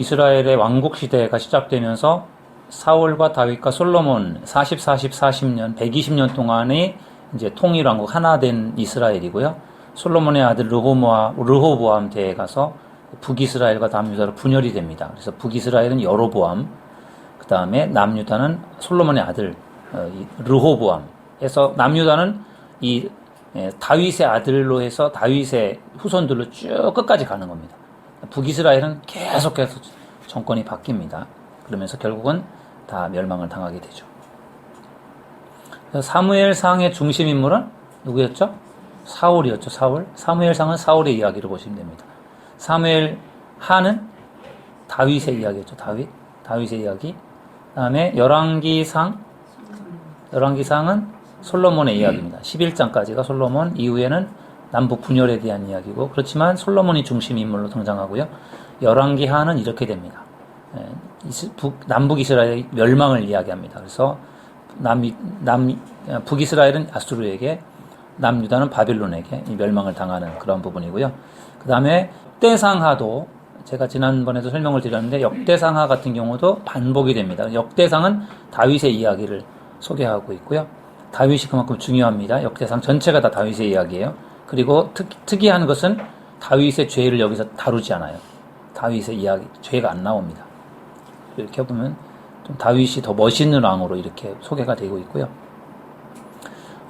이스라엘의 왕국 시대가 시작되면서 사울과 다윗과 솔로몬 40년, 120년 동안의 이제 통일왕국 하나 된 이스라엘이고요. 솔로몬의 아들 르호보암 때에 가서 북이스라엘과 남유다로 분열이 됩니다. 그래서 북이스라엘은 여로보암, 그 다음에 남유다는 솔로몬의 아들 르호보암 해서 남유다는 이 다윗의 아들로 해서 다윗의 후손들로 쭉 끝까지 가는 겁니다. 북이스라엘은 계속해서 정권이 바뀝니다. 그러면서 결국은 다 멸망을 당하게 되죠. 사무엘상의 중심 인물은 누구였죠? 사울이었죠. 사무엘상은 사울의 이야기를 보시면 됩니다. 사무엘하는 다윗의 이야기였죠. 다윗의 이야기. 그 다음에 열왕기상은 솔로몬의 이야기입니다. 11장까지가 솔로몬, 이후에는 남북 분열에 대한 이야기고, 그렇지만 솔로몬이 중심 인물로 등장하고요. 열왕기하는 이렇게 됩니다. 남북 이스라엘의 멸망을 이야기합니다. 그래서 북이스라엘은 아수르에게, 남유다는 바빌론에게 멸망을 당하는 그런 부분이고요. 그 다음에 역대상하도 제가 지난번에도 설명을 드렸는데, 역대상하 같은 경우도 반복이 됩니다. 역대상은 다윗의 이야기를 소개하고 있고요. 다윗이 그만큼 중요합니다. 역대상 전체가 다 다윗의 이야기예요. 그리고 특이한 것은 다윗의 죄를 여기서 다루지 않아요. 다윗의 이야기, 죄가 안 나옵니다. 이렇게 보면 좀 다윗이 더 멋있는 왕으로 이렇게 소개가 되고 있고요.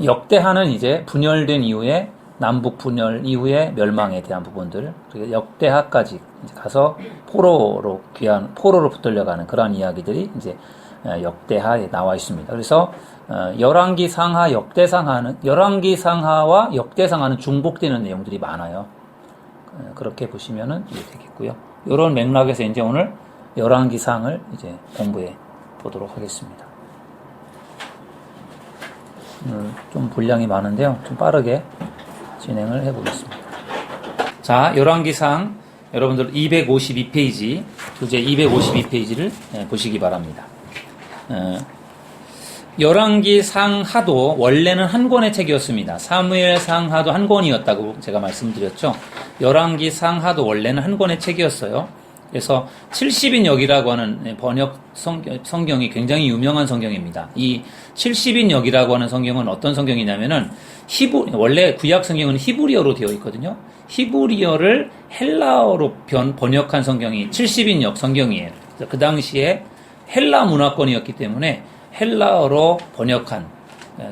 역대하는 이제 분열된 이후에, 남북 분열 이후에 멸망에 대한 부분들, 그리고 역대하까지 이제 가서 포로로 붙들려가는 그러한 이야기들이 이제 역대하에 나와 있습니다. 그래서 열왕기상하, 열왕기상하와 역대상하는 중복되는 내용들이 많아요. 그렇게 보시면은 되겠고요. 이런 맥락에서 이제 오늘 열왕기상을 이제 공부해 보도록 하겠습니다. 좀 분량이 많은데요. 좀 빠르게 진행을 해보겠습니다. 자, 열왕기상 여러분들 252페이지, 교재 252페이지를 보시기 바랍니다. 열왕기상하도 원래는 한 권의 책이었습니다. 사무엘상하도 한 권이었다고 제가 말씀드렸죠. 열왕기상하도 원래는 한 권의 책이었어요. 그래서 70인역이라고 하는 번역 성경이 굉장히 유명한 성경입니다. 이 70인역이라고 하는 성경은 어떤 성경이냐면은 원래 구약 성경은 히브리어로 되어 있거든요. 히브리어를 헬라어로 번역한 성경이 70인역 성경이에요. 그래서 그 당시에 헬라 문화권이었기 때문에 헬라어로 번역한,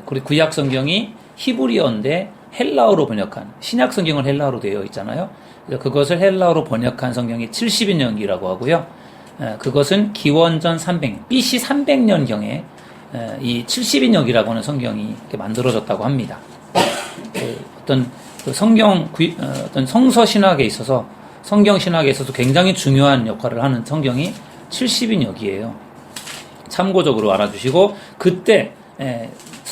그리고 구약 성경이 히브리어인데 헬라어로 번역한, 신약 성경은 헬라어로 되어 있잖아요. 그것을 헬라어로 번역한 성경이 70인역이라고 하고요. 그것은 기원전 300년, BC 300년경에 이 70인역이라고 하는 성경이 이렇게 만들어졌다고 합니다. 어떤 어떤 성서 신학에 있어서, 성경 신학에 있어서 굉장히 중요한 역할을 하는 성경이 70인역이에요. 참고적으로 알아주시고, 그때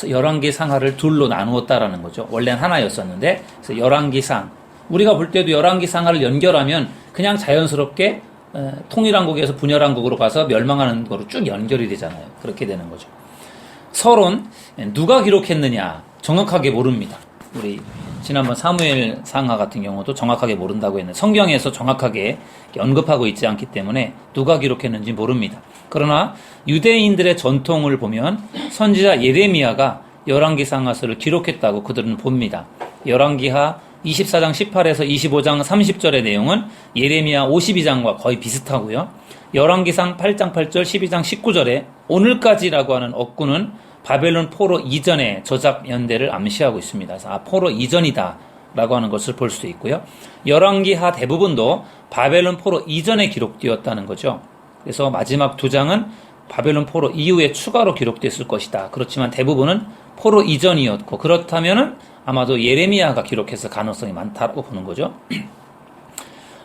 열왕기상하를 둘로 나누었다라는 거죠. 원래는 하나였었는데, 그래서 열왕기상, 우리가 볼 때도 열왕기상하를 연결하면 그냥 자연스럽게 통일왕국에서 분열왕국으로 가서 멸망하는 거로 쭉 연결이 되잖아요. 그렇게 되는 거죠. 서론, 누가 기록했느냐 정확하게 모릅니다. 우리 지난번 사무엘상하 같은 경우도 정확하게 모른다고 했는데, 성경에서 정확하게 언급하고 있지 않기 때문에 누가 기록했는지 모릅니다. 그러나 유대인들의 전통을 보면 선지자 예레미야가 열왕기상하서를 기록했다고 그들은 봅니다. 열왕기하 24장 18에서 25장 30절의 내용은 예레미야 52장과 거의 비슷하고요. 열왕기상 8장 8절, 12장 19절에 오늘까지라고 하는 어구는 바벨론 포로 이전의 저작 연대를 암시하고 있습니다. 그래서 포로 이전이다 라고 하는 것을 볼 수 있고요. 열왕기하 대부분도 바벨론 포로 이전에 기록되었다는 거죠. 그래서 마지막 두 장은 바벨론 포로 이후에 추가로 기록됐을 것이다. 그렇지만 대부분은 포로 이전이었고, 그렇다면은 아마도 예레미야가 기록해서 가능성이 많다고 보는 거죠.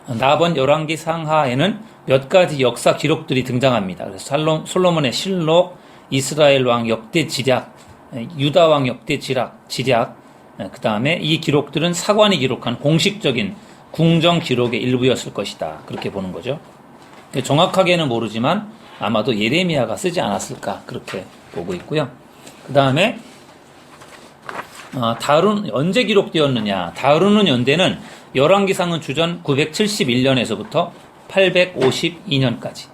나번 열왕기상하에는 몇 가지 역사 기록들이 등장합니다. 그래서 솔로몬의 실록, 이스라엘 왕 역대 지략, 유다 왕 역대 지략, 그 다음에 이 기록들은 사관이 기록한 공식적인 궁정 기록의 일부였을 것이다. 그렇게 보는 거죠. 정확하게는 모르지만 아마도 예레미야가 쓰지 않았을까, 그렇게 보고 있고요. 그 다음에 언제 기록되었느냐. 다루는 연대는 열왕기상은 주전 971년에서부터 852년까지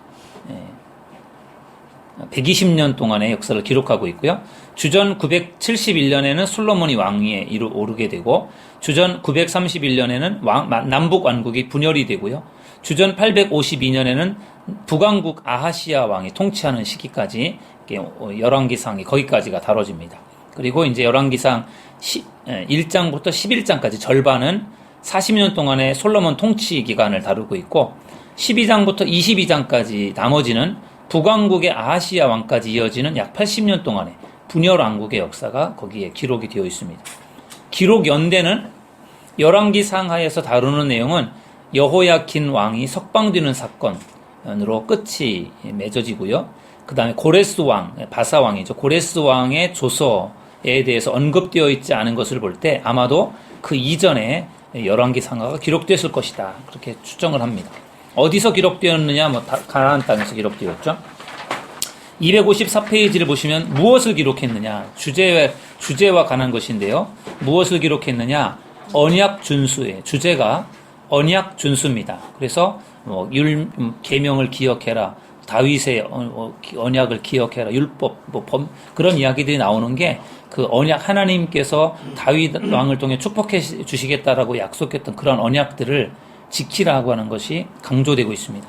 120년 동안의 역사를 기록하고 있고요. 주전 971년에는 솔로몬이 왕위에 오르게 되고 주전 931년에는 남북 왕국이 분열이 되고요. 주전 852년에는 북왕국 아하시아 왕이 통치하는 시기까지 열왕기상이 거기까지가 다뤄집니다. 그리고 이제 열왕기상 1장부터 11장까지 절반은 40년 동안의 솔로몬 통치 기간을 다루고 있고 12장부터 22장까지 나머지는 북왕국의 아하시아 왕까지 이어지는 약 80년 동안의 분열 왕국의 역사가 거기에 기록이 되어 있습니다. 기록 연대는 열왕기 상하에서 다루는 내용은 여호야킨 왕이 석방되는 사건으로 끝이 맺어지고요. 그 다음에 고레스 왕, 바사 왕이죠. 고레스 왕의 조서에 대해서 언급되어 있지 않은 것을 볼 때 아마도 그 이전에 열왕기 상하가 기록됐을 것이다. 그렇게 추정을 합니다. 어디서 기록되었느냐? 가나안 땅에서 기록되었죠. 254페이지를 보시면 무엇을 기록했느냐? 주제와 관한 것인데요. 무엇을 기록했느냐? 언약 준수의 주제가 언약 준수입니다. 그래서 계명을 기억해라. 다윗의 언약을 기억해라. 율법, 그런 이야기들이 나오는 게 그 언약 하나님께서 다윗 왕을 통해 축복해 주시겠다라고 약속했던 그런 언약들을 지키라고 하는 것이 강조되고 있습니다.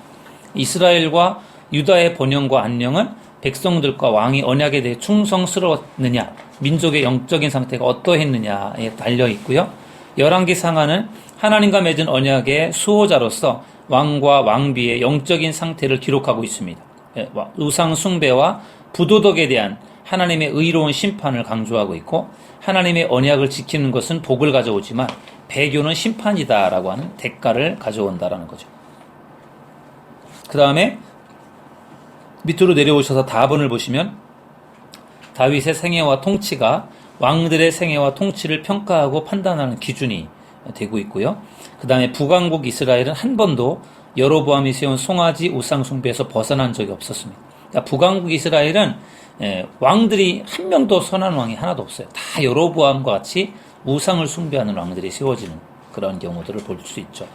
이스라엘과 유다의 번영과 안녕은 백성들과 왕이 언약에 대해 충성스러웠느냐, 민족의 영적인 상태가 어떠했느냐에 달려 있고요. 열왕기 상하는 하나님과 맺은 언약의 수호자로서 왕과 왕비의 영적인 상태를 기록하고 있습니다. 우상 숭배와 부도덕에 대한 하나님의 의로운 심판을 강조하고 있고 하나님의 언약을 지키는 것은 복을 가져오지만 배교는 심판이다라고 하는 대가를 가져온다라는 거죠. 그 다음에 밑으로 내려오셔서 다본을 보시면 다윗의 생애와 통치가 왕들의 생애와 통치를 평가하고 판단하는 기준이 되고 있고요. 그 다음에 북왕국 이스라엘은 한 번도 여로보암이 세운 송아지 우상 숭배에서 벗어난 적이 없었습니다. 그러니까 북왕국 이스라엘은 왕들이 한 명도 선한 왕이 하나도 없어요. 다 여로보암과 같이 우상을 숭배하는 왕들이 세워지는 그런 경우들을 볼 수 있죠.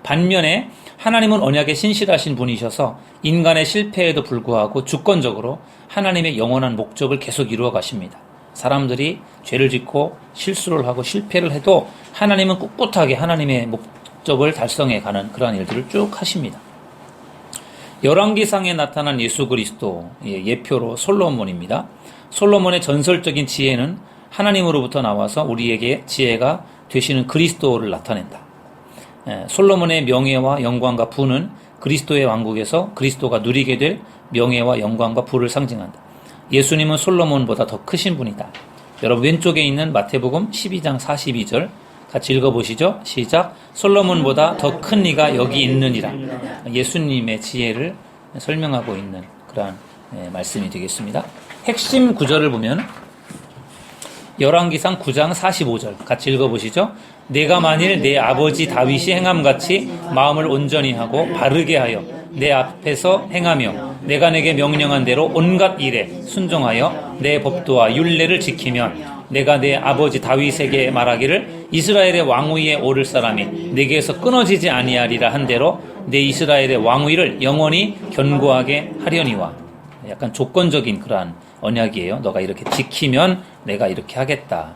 반면에 하나님은 언약에 신실하신 분이셔서 인간의 실패에도 불구하고 주권적으로 하나님의 영원한 목적을 계속 이루어 가십니다. 사람들이 죄를 짓고 실수를 하고 실패를 해도 하나님은 꿋꿋하게 하나님의 목적을 달성해 가는 그러한 일들을 쭉 하십니다. 열왕기상에 나타난 예수 그리스도의 예표로 솔로몬입니다. 솔로몬의 전설적인 지혜는 하나님으로부터 나와서 우리에게 지혜가 되시는 그리스도를 나타낸다. 솔로몬의 명예와 영광과 부는 그리스도의 왕국에서 그리스도가 누리게 될 명예와 영광과 부를 상징한다. 예수님은 솔로몬보다 더 크신 분이다. 여러분 왼쪽에 있는 마태복음 12장 42절 같이 읽어보시죠. 시작. 솔로몬보다 더 큰 이가 여기 있느니라. 예수님의 지혜를 설명하고 있는 그러한 말씀이 되겠습니다. 핵심 구절을 보면 열왕기상 9장 45절 같이 읽어보시죠. 내가 만일 내 아버지 다윗이 행함같이 마음을 온전히 하고 바르게 하여 내 앞에서 행하며 내가 내게 명령한 대로 온갖 일에 순종하여 내 법도와 율례를 지키면 내가 내 아버지 다윗에게 말하기를 이스라엘의 왕위에 오를 사람이 내게서 끊어지지 아니하리라 한 대로 내 이스라엘의 왕위를 영원히 견고하게 하려니와. 약간 조건적인 그러한 언약이에요. 너가 이렇게 지키면 내가 이렇게 하겠다.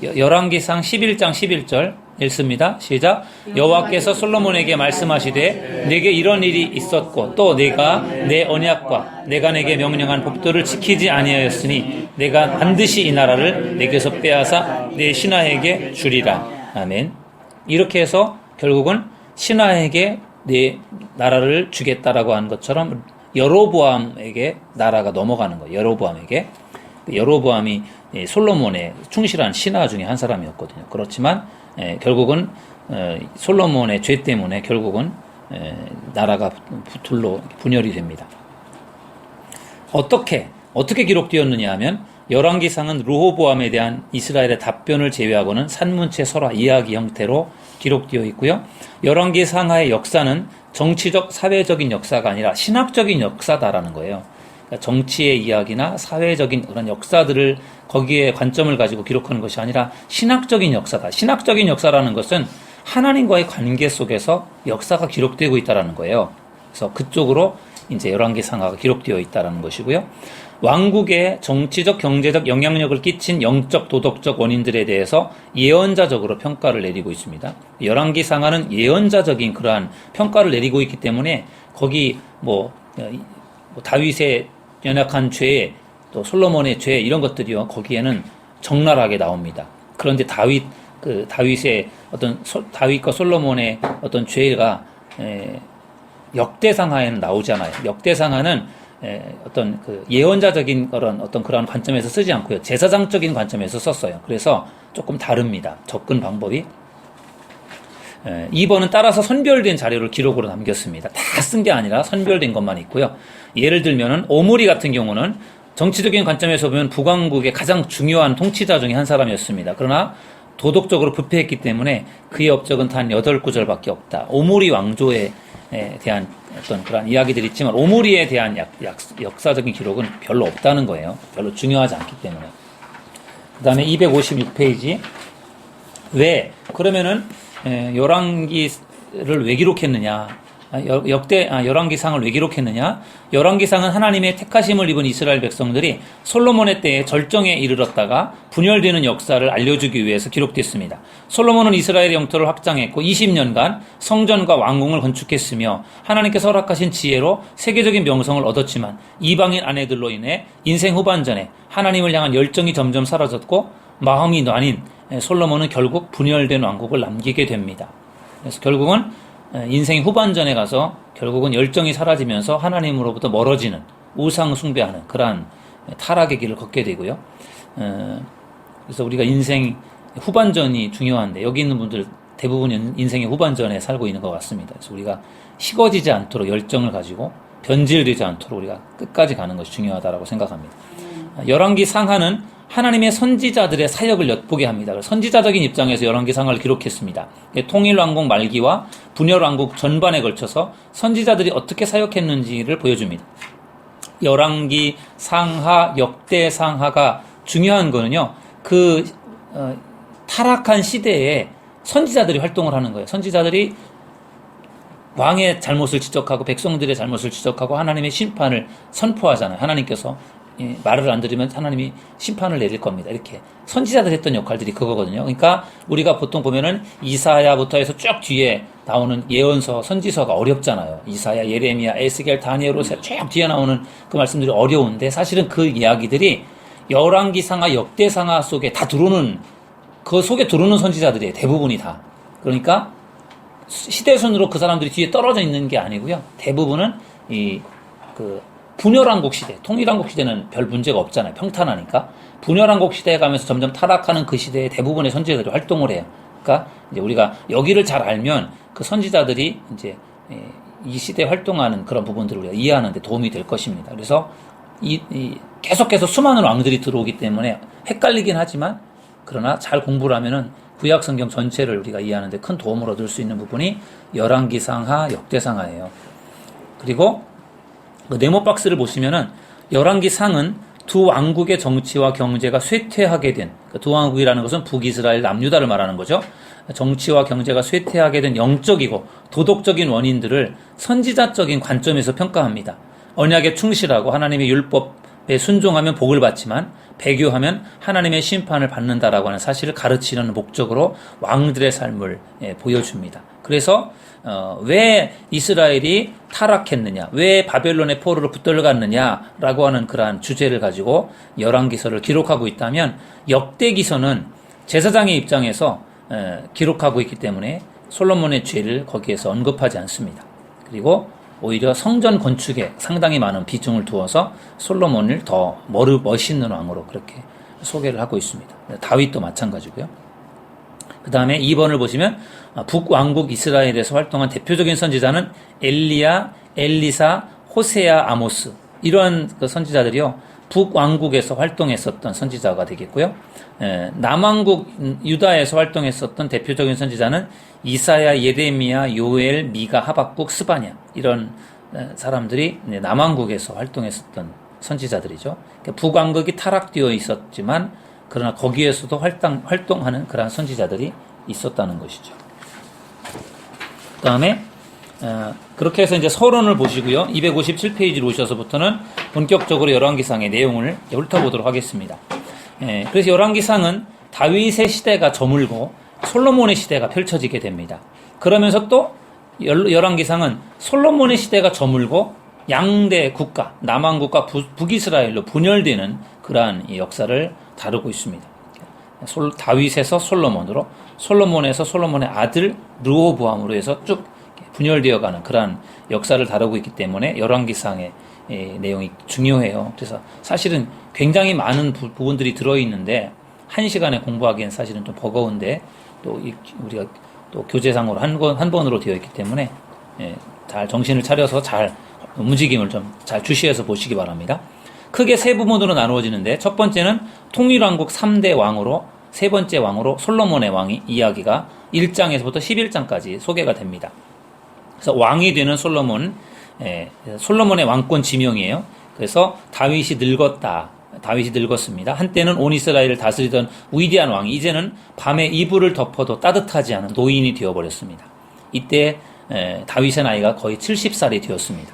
열왕기상 11장 11절 읽습니다. 시작. 여호와께서 솔로몬에게 말씀하시되 내게 이런 일이 있었고 또 내가 내 언약과 내가 내게 명령한 법도를 지키지 아니하였으니 내가 반드시 이 나라를 내게서 빼앗아 내 신하에게 주리라. 아멘. 이렇게 해서 결국은 신하에게 내 나라를 주겠다라고 한 것처럼 여로보암에게 나라가 넘어가는 거예요. 여로보암이 솔로몬의 충실한 신하 중에 한 사람이었거든요. 그렇지만 결국은 솔로몬의 죄 때문에 결국은 나라가 둘로 분열이 됩니다. 어떻게 기록되었느냐 하면 열왕기상은 르호보암에 대한 이스라엘의 답변을 제외하고는 산문체 설화 이야기 형태로 기록되어 있고요. 열왕기상하의 역사는 정치적 사회적인 역사가 아니라 신학적인 역사다라는 거예요. 그러니까 정치의 이야기나 사회적인 그런 역사들을 거기에 관점을 가지고 기록하는 것이 아니라 신학적인 역사다. 신학적인 역사라는 것은 하나님과의 관계 속에서 역사가 기록되고 있다라는 거예요. 그래서 그쪽으로 이제 열왕기 상하가 기록되어 있다라는 것이고요. 왕국의 정치적, 경제적 영향력을 끼친 영적, 도덕적 원인들에 대해서 예언자적으로 평가를 내리고 있습니다. 열왕기 상하는 예언자적인 그러한 평가를 내리고 있기 때문에 거기 다윗의 연약한 죄, 또 솔로몬의 죄 이런 것들이요 거기에는 적나라하게 나옵니다. 그런데 다윗과 솔로몬의 어떤 죄가 역대상하에는 나오지 않아요. 역대상하는 어떤 예언자적인 그런 관점에서 쓰지 않고요. 제사장적인 관점에서 썼어요. 그래서 조금 다릅니다. 접근 방법이. 2번은 따라서 선별된 자료를 기록으로 남겼습니다. 다 쓴 게 아니라 선별된 것만 있고요. 예를 들면은 오므리 같은 경우는 정치적인 관점에서 보면 북왕국의 가장 중요한 통치자 중에 한 사람이었습니다. 그러나 도덕적으로 부패했기 때문에 그의 업적은 단 8구절밖에 없다. 오므리 왕조에 대한 어떤 그런 이야기들이 있지만 오므리에 대한 역사적인 기록은 별로 없다는 거예요. 별로 중요하지 않기 때문에. 그 다음에 256페이지. 왜? 그러면은 열왕기를 왜 기록했느냐? 열왕기상을 왜 기록했느냐? 열왕기상은 하나님의 택하심을 입은 이스라엘 백성들이 솔로몬의 때에 절정에 이르렀다가 분열되는 역사를 알려주기 위해서 기록됐습니다. 솔로몬은 이스라엘의 영토를 확장했고 20년간 성전과 왕궁을 건축했으며 하나님께서 허락하신 지혜로 세계적인 명성을 얻었지만 이방인 아내들로 인해 인생 후반전에 하나님을 향한 열정이 점점 사라졌고 마음이 나뉜 솔로몬은 결국 분열된 왕국을 남기게 됩니다. 그래서 결국은 인생 후반전에 가서 결국은 열정이 사라지면서 하나님으로부터 멀어지는 우상 숭배하는 그러한 타락의 길을 걷게 되고요. 그래서 우리가 인생 후반전이 중요한데 여기 있는 분들 대부분 인생의 후반전에 살고 있는 것 같습니다. 그래서 우리가 식어지지 않도록 열정을 가지고 변질되지 않도록 우리가 끝까지 가는 것이 중요하다고 생각합니다. 열왕기 상하는 하나님의 선지자들의 사역을 엿보게 합니다. 선지자적인 입장에서 열왕기 상하를 기록했습니다. 통일왕국 말기와 분열왕국 전반에 걸쳐서 선지자들이 어떻게 사역했는지를 보여줍니다. 열왕기 상하, 역대 상하가 중요한 거는요. 타락한 시대에 선지자들이 활동을 하는 거예요. 선지자들이 왕의 잘못을 지적하고 백성들의 잘못을 지적하고 하나님의 심판을 선포하잖아요. 하나님께서 말을 안 들으면 하나님이 심판을 내릴 겁니다. 이렇게 선지자들 했던 역할들이 그거거든요. 그러니까 우리가 보통 보면은 이사야부터 해서 쭉 뒤에 나오는 예언서, 선지서가 어렵잖아요. 이사야, 예레미야, 에스겔, 다니엘, 호세아 쭉 뒤에 나오는 그 말씀들이 어려운데 사실은 그 이야기들이 열왕기상하, 역대상하 속에 다 들어오는 그 속에 들어오는 선지자들이에요. 대부분이 다. 그러니까 시대순으로 그 사람들이 뒤에 떨어져 있는 게 아니고요. 대부분은 분열왕국 시대, 통일왕국 시대는 별 문제가 없잖아요. 평탄하니까. 분열왕국 시대에 가면서 점점 타락하는 그 시대에 대부분의 선지자들이 활동을 해요. 그러니까 이제 우리가 여기를 잘 알면 그 선지자들이 이제 이 시대에 활동하는 그런 부분들을 우리가 이해하는 데 도움이 될 것입니다. 그래서 계속해서 수많은 왕들이 들어오기 때문에 헷갈리긴 하지만 그러나 잘 공부를 하면은 구약 성경 전체를 우리가 이해하는 데 큰 도움을 얻을 수 있는 부분이 열왕기상하, 역대상하예요. 그리고 그 네모 박스를 보시면은 열왕기상은 두 왕국의 정치와 경제가 쇠퇴하게 된, 두 왕국이라는 것은 북이스라엘, 남유다를 말하는 거죠. 정치와 경제가 쇠퇴하게 된 영적이고 도덕적인 원인들을 선지자적인 관점에서 평가합니다. 언약에 충실하고 하나님의 율법에 순종하면 복을 받지만 배교하면 하나님의 심판을 받는다라고 하는 사실을 가르치려는 목적으로 왕들의 삶을 보여줍니다. 그래서 왜 이스라엘이 타락했느냐, 왜 바벨론의 포로로 붙들려갔느냐라고 하는 그러한 주제를 가지고 열왕기서를 기록하고 있다면 역대기서는 제사장의 입장에서 기록하고 있기 때문에 솔로몬의 죄를 거기에서 언급하지 않습니다. 그리고 오히려 성전 건축에 상당히 많은 비중을 두어서 솔로몬을 더 멋있는 왕으로 그렇게 소개를 하고 있습니다. 다윗도 마찬가지고요. 그 다음에 2번을 보시면 북왕국 이스라엘에서 활동한 대표적인 선지자는 엘리야, 엘리사, 호세아, 아모스 이러한 그 선지자들이요 북왕국에서 활동했었던 선지자가 되겠고요. 남왕국 유다에서 활동했었던 대표적인 선지자는 이사야, 예레미야, 요엘, 미가, 하박국, 스바냐 이런 사람들이 남왕국에서 활동했었던 선지자들이죠. 북왕국이 타락되어 있었지만 그러나 거기에서도 활동하는 그러한 선지자들이 있었다는 것이죠. 그다음에 그렇게 해서 이제 서론을 보시고요. 257페이지로 오셔서부터는 본격적으로 열왕기상의 내용을 훑어보도록 하겠습니다. 그래서 열왕기상은 다윗의 시대가 저물고 솔로몬의 시대가 펼쳐지게 됩니다. 그러면서 또 열왕기상은 솔로몬의 시대가 저물고 양대 국가, 남왕국과 북이스라엘로 분열되는 그러한 역사를 다루고 있습니다. 다윗에서 솔로몬으로, 솔로몬에서 솔로몬의 아들 르호보암으로 해서 쭉 분열되어가는 그러한 역사를 다루고 있기 때문에 열왕기상의 내용이 중요해요. 그래서 사실은 굉장히 많은 부분들이 들어있는데 한 시간에 공부하기엔 사실은 좀 버거운데 또 우리가 또 교재상으로 한 번으로 되어 있기 때문에 잘 정신을 차려서 잘 움직임을 좀 잘 주시해서 보시기 바랍니다. 크게 세 부분으로 나누어지는데 첫 번째는 통일왕국 3대 왕으로 세 번째 왕으로 솔로몬의 왕이 이야기가 1장에서부터 11장까지 소개가 됩니다. 그래서 왕이 되는 솔로몬의 왕권 지명이에요. 그래서 다윗이 늙었습니다. 한때는 온 이스라엘을 다스리던 위대한 왕이 이제는 밤에 이불을 덮어도 따뜻하지 않은 노인이 되어버렸습니다. 이때 다윗의 나이가 거의 70살이 되었습니다.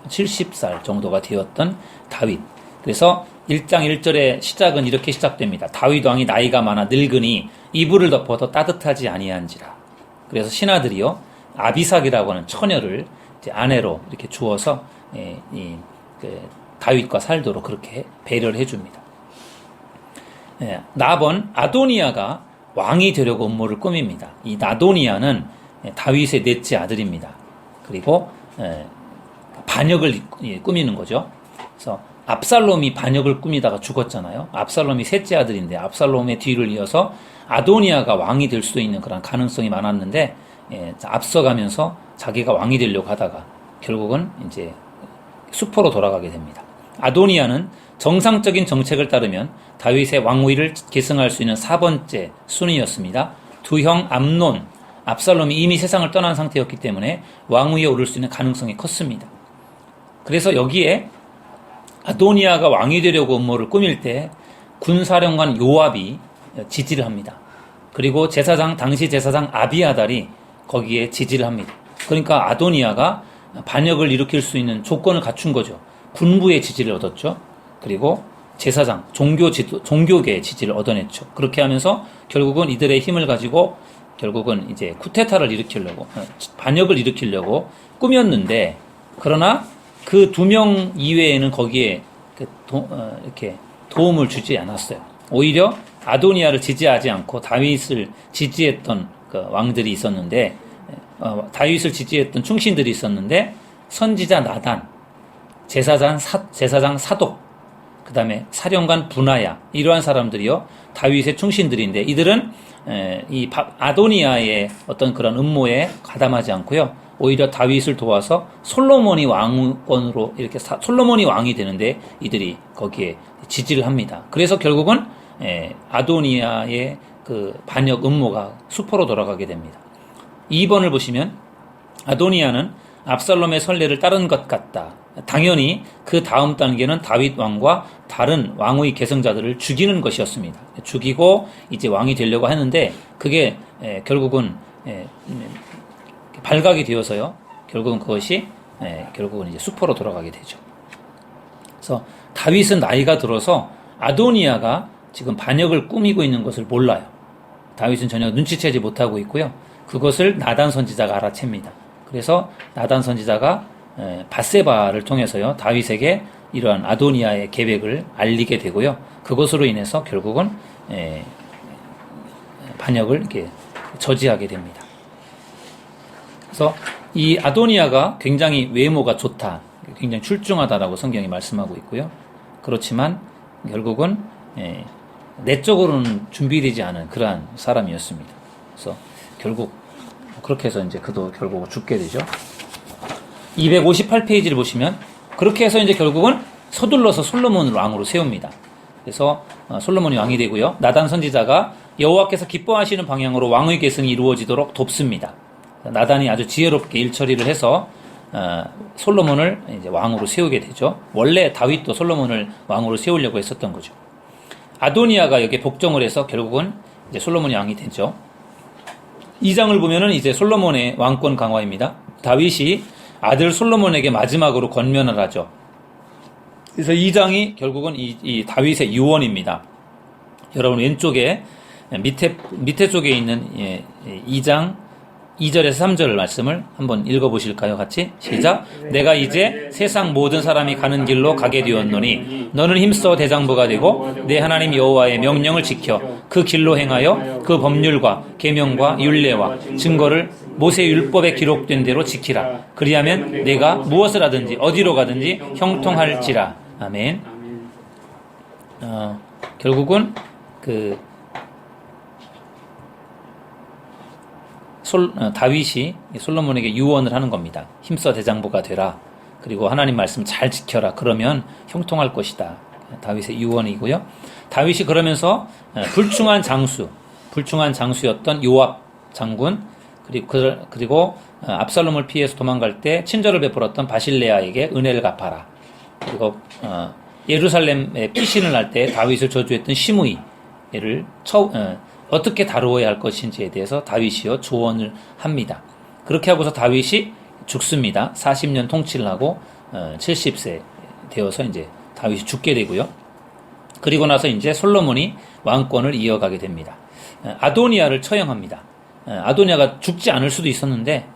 70살 정도가 되었던 다윗. 그래서 1장 1절의 시작은 이렇게 시작됩니다. 다윗 왕이 나이가 많아 늙으니 이불을 덮어도 따뜻하지 아니한지라. 그래서 신하들이요 아비삭이라고 하는 처녀를 이제 아내로 이렇게 주어서 다윗과 살도록 그렇게 배려를 해줍니다. 나번 아도니아가 왕이 되려고 음모를 꾸밉니다. 이 아도니아는 다윗의 넷째 아들입니다. 그리고 반역을 꾸미는 거죠. 그래서 압살롬이 반역을 꾸미다가 죽었잖아요. 압살롬이 셋째 아들인데 압살롬의 뒤를 이어서 아도니아가 왕이 될 수도 있는 그런 가능성이 많았는데 앞서가면서 자기가 왕이 되려고 하다가 결국은 이제 수포로 돌아가게 됩니다. 아도니아는 정상적인 정책을 따르면 다윗의 왕위를 계승할 수 있는 4번째 순위였습니다. 두 형 암논, 압살롬이 이미 세상을 떠난 상태였기 때문에 왕위에 오를 수 있는 가능성이 컸습니다. 그래서 여기에 아도니아가 왕이 되려고 음모를 꾸밀 때 군사령관 요압이 지지를 합니다. 그리고 당시 제사장 아비아달이 거기에 지지를 합니다. 그러니까 아도니아가 반역을 일으킬 수 있는 조건을 갖춘 거죠. 군부의 지지를 얻었죠. 그리고 제사장, 종교계의 지지를 얻어냈죠. 그렇게 하면서 결국은 이들의 힘을 가지고 결국은 이제 쿠데타를 일으키려고, 반역을 일으키려고 꾸몄는데, 그러나 그 2명 이외에는 거기에 이렇게 도움을 주지 않았어요. 오히려 아도니아를 지지하지 않고 다윗을 지지했던 그 왕들이 있었는데, 다윗을 지지했던 충신들이 있었는데, 선지자 나단, 제사장 사독, 그 다음에 사령관 분하야, 이러한 사람들이요, 다윗의 충신들인데, 이들은 이 아도니아의 어떤 그런 음모에 가담하지 않고요, 오히려 다윗을 도와서 솔로몬이 왕권으로 이렇게 솔로몬이 왕이 되는데 이들이 거기에 지지를 합니다. 그래서 결국은 아도니아의 그 반역 음모가 수포로 돌아가게 됩니다. 2번을 보시면 아도니아는 압살롬의 선례를 따른 것 같다. 당연히 그 다음 단계는 다윗 왕과 다른 왕의 계승자들을 죽이는 것이었습니다. 죽이고 이제 왕이 되려고 하는데 그게 결국은 발각이 되어서요. 결국은 그것이 결국은 이제 수포로 돌아가게 되죠. 그래서 다윗은 나이가 들어서 아도니아가 지금 반역을 꾸미고 있는 것을 몰라요. 다윗은 전혀 눈치채지 못하고 있고요. 그것을 나단 선지자가 알아챕니다. 그래서 나단 선지자가 밧세바를 통해서요. 다윗에게 이러한 아도니아의 계획을 알리게 되고요. 그것으로 인해서 결국은 반역을 이렇게 저지하게 됩니다. 그래서 이 아도니아가 굉장히 외모가 좋다, 굉장히 출중하다라고 성경이 말씀하고 있고요. 그렇지만 결국은 내적으로는 준비되지 않은 그러한 사람이었습니다. 그래서 결국 그렇게 해서 이제 그도 결국 죽게 되죠. 258페이지를 보시면 그렇게 해서 이제 결국은 서둘러서 솔로몬을 왕으로 세웁니다. 그래서 솔로몬이 왕이 되고요. 나단 선지자가 여호와께서 기뻐하시는 방향으로 왕의 계승이 이루어지도록 돕습니다. 나단이 아주 지혜롭게 일처리를 해서 솔로몬을 이제 왕으로 세우게 되죠. 원래 다윗도 솔로몬을 왕으로 세우려고 했었던 거죠. 아도니아가 여기에 복종을 해서 결국은 이제 솔로몬이 왕이 되죠. 2장을 보면은 이제 솔로몬의 왕권 강화입니다. 다윗이 아들 솔로몬에게 마지막으로 권면을 하죠. 그래서 2장이 결국은 이 다윗의 유언입니다. 여러분 왼쪽에 밑에 쪽에 있는 2장 2절에서 3절 말씀을 한번 읽어보실까요? 같이 시작. 내가 이제 세상 모든 사람이 가는 길로 가게 되었노니 너는 힘써 대장부가 되고 내 하나님 여호와의 명령을 지켜 그 길로 행하여 그 법률과 계명과 율례와 증거를 모세 율법에 기록된 대로 지키라. 그리하면 내가 무엇을 하든지 어디로 가든지 형통할지라. 아멘. 결국은 다윗이 솔로몬에게 유언을 하는 겁니다. 힘써 대장부가 되라. 그리고 하나님 말씀 잘 지켜라. 그러면 형통할 것이다. 다윗의 유언이고요. 다윗이 그러면서 불충한 장수였던 요압 장군 그리고 압살롬을 피해서 도망갈 때 친절을 베풀었던 바실레아에게 은혜를 갚아라. 그리고 예루살렘에 피신을 할 때 다윗을 저주했던 시므이를 어떻게 다루어야 할 것인지에 대해서 다윗이요 조언을 합니다. 그렇게 하고서 다윗이 죽습니다. 40년 통치를 하고 70세 되어서 이제 다윗이 죽게 되고요. 그리고 나서 이제 솔로몬이 왕권을 이어가게 됩니다. 아도니아를 처형합니다. 아도니아가 죽지 않을 수도 있었는데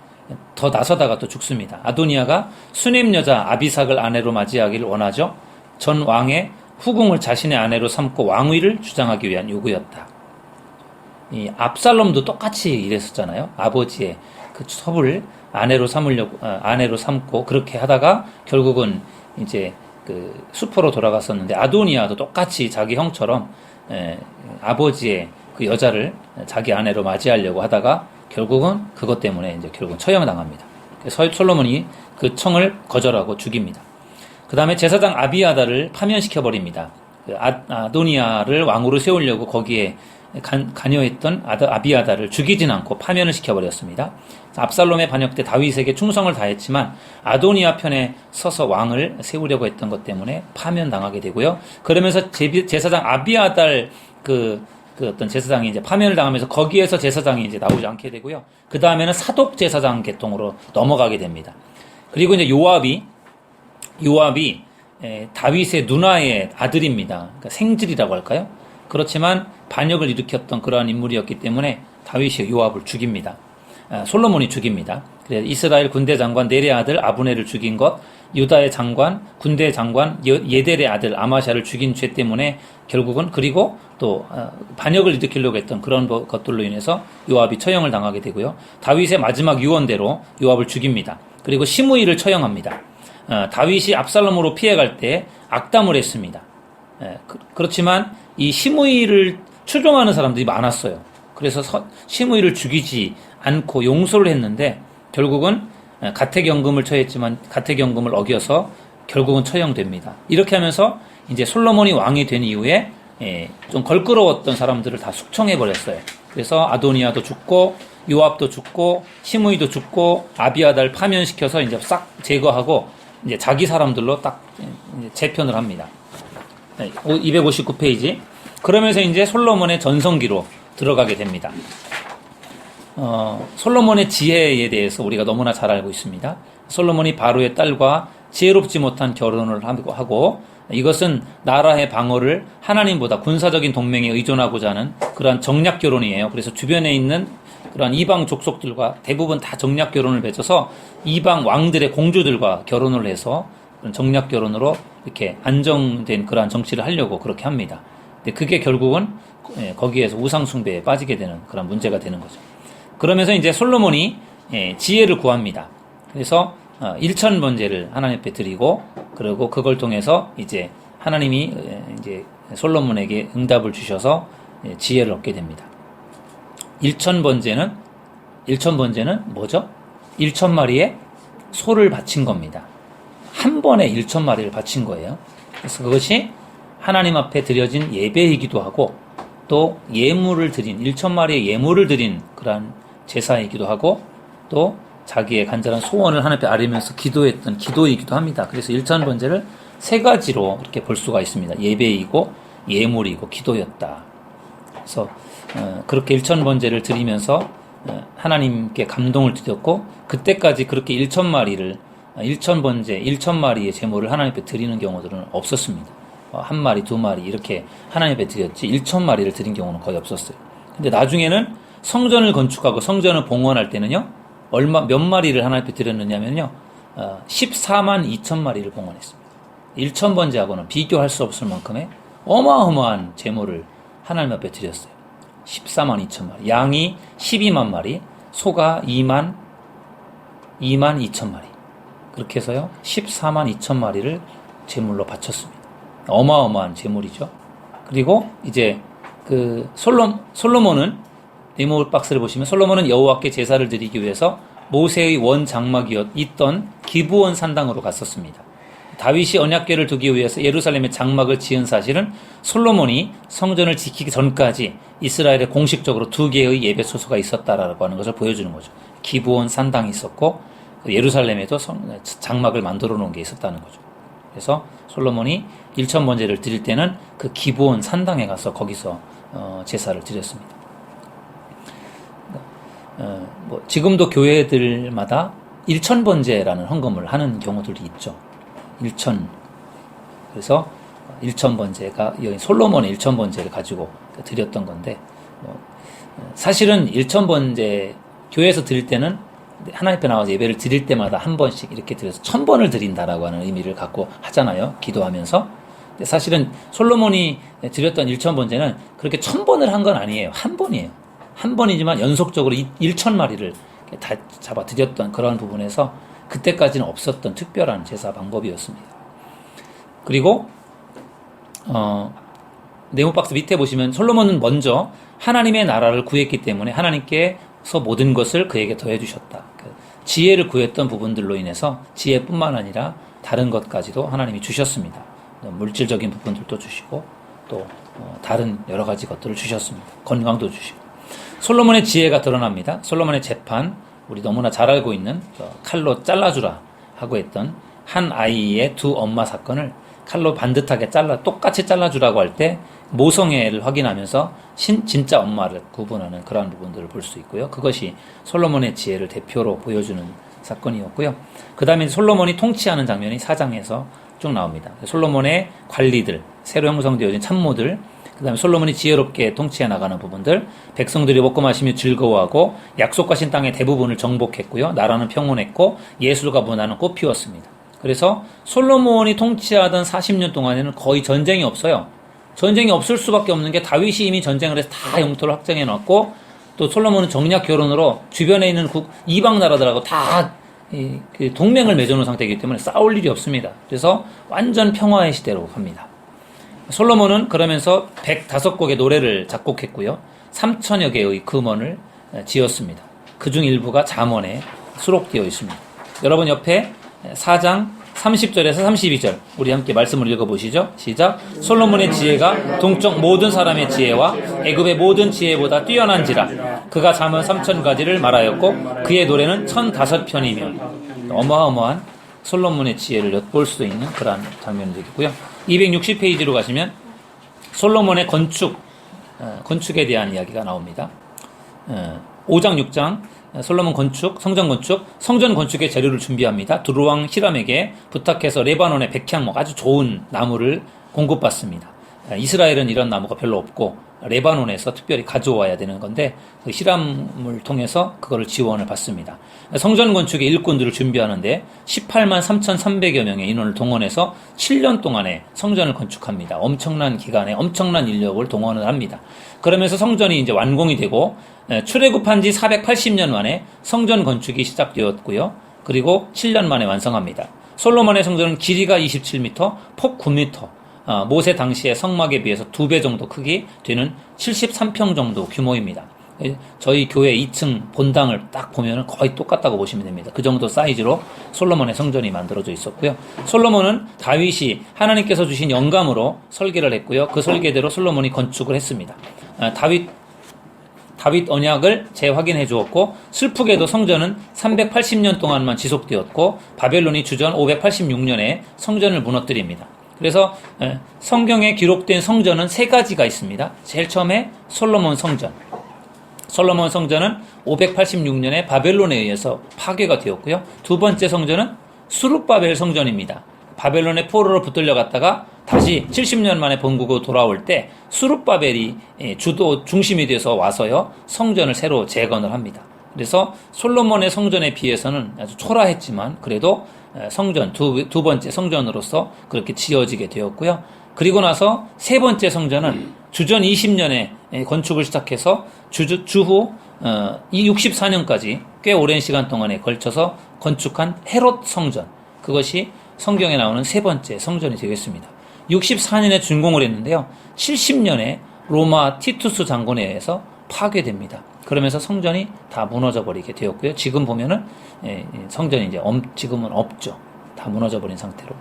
더 나서다가 또 죽습니다. 아도니아가 수넴 여자 아비삭을 아내로 맞이하기를 원하죠. 전 왕의 후궁을 자신의 아내로 삼고 왕위를 주장하기 위한 요구였다. 이 압살롬도 똑같이 이랬었잖아요. 아버지의 그 첩을 아내로 삼고 그렇게 하다가 결국은 이제 그 수포로 돌아갔었는데 아도니아도 똑같이 자기 형처럼 아버지의 그 여자를 자기 아내로 맞이하려고 하다가 결국은 그것 때문에 이제 결국은 처형당합니다. 그래서 솔로몬이 그 청을 거절하고 죽입니다. 그 다음에 제사장 아비아달을 파면시켜 버립니다. 아도니아를 왕으로 세우려고 거기에 관여했던 아비아달을 죽이진 않고 파면을 시켜버렸습니다. 압살롬의 반역 때 다윗에게 충성을 다했지만 아도니아 편에 서서 왕을 세우려고 했던 것 때문에 파면당하게 되고요. 그러면서 제사장 아비아달 그 어떤 제사장이 이제 파면을 당하면서 거기에서 제사장이 이제 나오지 않게 되고요. 그 다음에는 사독 제사장 계통으로 넘어가게 됩니다. 그리고 이제 요압이 다윗의 누나의 아들입니다. 그러니까 생질이라고 할까요? 그렇지만 반역을 일으켰던 그러한 인물이었기 때문에 다윗이 요압을 죽입니다. 솔로몬이 죽입니다. 그래서 이스라엘 군대 장관 넬의 아들 아브넬을 죽인 것, 유다의 장관, 군대 장관 예델의 아들 아마샤를 죽인 죄 때문에 결국은 그리고 또 반역을 일으키려고 했던 그런 것들로 인해서 요압이 처형을 당하게 되고요. 다윗의 마지막 유언대로 요압을 죽입니다. 그리고 시므이를 처형합니다. 다윗이 압살롬으로 피해갈 때 악담을 했습니다. 그렇지만 이 시므이를 추종하는 사람들이 많았어요. 그래서 시므이를 죽이지 않고 용서를 했는데 결국은 가택연금을 처했지만 가택연금을 어겨서 결국은 처형됩니다. 이렇게 하면서 이제 솔로몬이 왕이 된 이후에 좀 걸끄러웠던 사람들을 다 숙청해버렸어요. 그래서 아도니아도 죽고 요압도 죽고 시므이도 죽고 아비아달 파면시켜서 이제 싹 제거하고 이제 자기 사람들로 딱 이제 재편을 합니다. 259페이지. 그러면서 이제 솔로몬의 전성기로 들어가게 됩니다. 솔로몬의 지혜에 대해서 우리가 너무나 잘 알고 있습니다. 솔로몬이 바로의 딸과 지혜롭지 못한 결혼을 하고 이것은 나라의 방어를 하나님보다 군사적인 동맹에 의존하고자 하는 그러한 정략 결혼이에요. 그래서 주변에 있는 그러한 이방 족속들과 대부분 다 정략 결혼을 맺어서 이방 왕들의 공주들과 결혼을 해서 정략 결혼으로 이렇게 안정된 그러한 정치를 하려고 그렇게 합니다. 근데 그게 결국은 거기에서 우상숭배에 빠지게 되는 그런 문제가 되는 거죠. 그러면서 이제 솔로몬이 지혜를 구합니다. 그래서 일천번제를 하나님 앞에 드리고 그리고 그걸 통해서 이제 하나님이 이제 솔로몬에게 응답을 주셔서 지혜를 얻게 됩니다. 일천번제는 뭐죠? 1,000마리의 소를 바친 겁니다. 한 번에 1,000마리를 바친 거예요. 그래서 그것이 하나님 앞에 드려진 예배이기도 하고 또 예물을 드린 1,000마리의 예물을 드린 그러한 제사이기도 하고 또 자기의 간절한 소원을 하나님 앞에 아뢰면서 기도했던 기도이기도 합니다. 그래서 1,000번제를 세 가지로 이렇게 볼 수가 있습니다. 예배이고 예물이고 기도였다. 그래서 그렇게 1,000번제를 드리면서 하나님께 감동을 드렸고 그때까지 그렇게 1,000마리를 1,000번째 1,000마리의 제물을 하나님 앞에 드리는 경우들은 없었습니다. 한 마리, 두 마리 이렇게 하나님 앞에 드렸지 1,000마리를 드린 경우는 거의 없었어요. 근데 나중에는 성전을 건축하고 성전을 봉헌할 때는요, 몇 마리를 하나님 앞에 드렸느냐면요, 14만 2천 마리를 봉헌했습니다. 1,000번째하고는 비교할 수 없을 만큼의 어마어마한 제물을 하나님 앞에 드렸어요. 14만 2천 마리. 양이 12만 마리, 소가 2만 2천 마리. 그렇게 해서요, 14만 2천 마리를 제물로 바쳤습니다. 어마어마한 제물이죠. 그리고 이제 솔로몬은 네모 박스를 보시면 솔로몬은 여호와께 제사를 드리기 위해서 모세의 원 장막이 있던 기브온 산당으로 갔었습니다. 다윗이 언약궤를 두기 위해서 예루살렘에 장막을 지은 사실은 솔로몬이 성전을 지키기 전까지 이스라엘에 공식적으로 2개의 예배 소수가 있었다라고 하는 것을 보여주는 거죠. 기브온 산당이 있었고 예루살렘에도 장막을 만들어 놓은 게 있었다는 거죠. 그래서 솔로몬이 1,000번제를 드릴 때는 그 기브온 산당에 가서 거기서 제사를 드렸습니다. 지금도 교회들마다 1,000번제라는 헌금을 하는 경우들이 있죠. 1,000. 그래서 1,000번제가 솔로몬의 1,000번제를 가지고 드렸던 건데, 사실은 1,000번제 교회에서 드릴 때는 하나님 앞에 나와서 예배를 드릴 때마다 한 번씩 이렇게 드려서 1,000번을 드린다라고 하는 의미를 갖고 하잖아요. 기도하면서. 근데 사실은 솔로몬이 드렸던 1,000번제는 그렇게 1,000번을 한 건 아니에요. 한 번이에요. 한 번이지만 연속적으로 1,000마리를 다 잡아 드렸던 그런 부분에서 그때까지는 없었던 특별한 제사 방법이었습니다. 그리고 네모박스 밑에 보시면 솔로몬은 먼저 하나님의 나라를 구했기 때문에 하나님께서 모든 것을 그에게 더해 주셨다. 지혜를 구했던 부분들로 인해서 지혜뿐만 아니라 다른 것까지도 하나님이 주셨습니다. 물질적인 부분들도 주시고 또 다른 여러 가지 것들을 주셨습니다. 건강도 주시고. 솔로몬의 지혜가 드러납니다. 솔로몬의 재판, 우리 너무나 잘 알고 있는 칼로 잘라주라 하고 했던 한 아이의 두 엄마 사건을 칼로 반듯하게 똑같이 잘라주라고 할 때 모성애를 확인하면서 진짜 엄마를 구분하는 그러한 부분들을 볼 수 있고요. 그것이 솔로몬의 지혜를 대표로 보여주는 사건이었고요. 그 다음에 솔로몬이 통치하는 장면이 4장에서 쭉 나옵니다. 솔로몬의 관리들, 새로 형성되어진 참모들, 그 다음에 솔로몬이 지혜롭게 통치해 나가는 부분들, 백성들이 먹고 마시며 즐거워하고 약속하신 땅의 대부분을 정복했고요. 나라는 평온했고 예술과 문화는 꽃피웠습니다. 그래서 솔로몬이 통치하던 40년 동안에는 거의 전쟁이 없어요. 전쟁이 없을 수밖에 없는 게 다윗이 이미 전쟁을 해서 다 영토를 확정해 놨고 또 솔로몬은 정략 결혼으로 주변에 있는 이방 나라들하고 다 동맹을 맺어놓은 상태이기 때문에 싸울 일이 없습니다. 그래서 완전 평화의 시대로 갑니다. 솔로몬은 그러면서 105곡의 노래를 작곡했고요. 3,000여 개의 금원을 지었습니다. 그중 일부가 잠언에 수록되어 있습니다. 여러분 옆에 4장 30절에서 32절 우리 함께 말씀을 읽어보시죠. 시작. 솔로몬의 지혜가 동쪽 모든 사람의 지혜와 애굽의 모든 지혜보다 뛰어난지라. 그가 잠언 3,000가지를 말하였고 그의 노래는 1,005편이며 어마어마한 솔로몬의 지혜를 엿볼 수 있는 그러한 장면들이고요. 260페이지로 가시면 솔로몬의 건축에 대한 이야기가 나옵니다. 5장, 6장 솔로몬 건축, 성전 건축, 성전 건축의 재료를 준비합니다. 두루왕 히람에게 부탁해서 레바논의 백향목 아주 좋은 나무를 공급받습니다. 이스라엘은 이런 나무가 별로 없고 레바논에서 특별히 가져와야 되는 건데 그 히람을 통해서 그거를 지원을 받습니다. 성전 건축의 일꾼들을 준비하는데 18만 3,300여 명의 인원을 동원해서 7년 동안에 성전을 건축합니다. 엄청난 기간에 엄청난 인력을 동원을 합니다. 그러면서 성전이 이제 완공이 되고 출애굽한 지 480년 만에 성전 건축이 시작되었고요. 그리고 7년 만에 완성합니다. 솔로몬의 성전은 길이가 27m, 폭 9m, 모세 당시의 성막에 비해서 2배 정도 크기 되는 73평 정도 규모입니다. 저희 교회 2층 본당을 딱 보면 거의 똑같다고 보시면 됩니다. 그 정도 사이즈로 솔로몬의 성전이 만들어져 있었고요. 솔로몬은 다윗이 하나님께서 주신 영감으로 설계를 했고요. 그 설계대로 솔로몬이 건축을 했습니다. 다윗 언약을 재확인해 주었고 슬프게도 성전은 380년 동안만 지속되었고 바벨론이 주전 586년에 성전을 무너뜨립니다. 그래서 성경에 기록된 성전은 3가지가 있습니다. 제일 처음에 솔로몬 성전, 솔로몬 성전은 586년에 바벨론에 의해서 파괴가 되었고요. 두 번째 성전은 수룹바벨 성전입니다. 바벨론의 포로로 붙들려 갔다가 다시 70년 만에 본국으로 돌아올 때 수룹바벨이 중심이 돼서 와서요, 성전을 새로 재건을 합니다. 그래서 솔로몬의 성전에 비해서는 아주 초라했지만 그래도 성전, 두 번째 성전으로서 그렇게 지어지게 되었고요. 그리고 나서 세 번째 성전은 주전 20년에 건축을 시작해서 주후 64년까지 꽤 오랜 시간 동안에 걸쳐서 건축한 헤롯 성전, 그것이 성경에 나오는 세 번째 성전이 되겠습니다. 64년에 준공을 했는데요. 70년에 로마 티투스 장군에 의해서 파괴됩니다. 그러면서 성전이 다 무너져 버리게 되었고요. 지금 보면은 성전이 이제 지금은 없죠. 다 무너져 버린 상태로.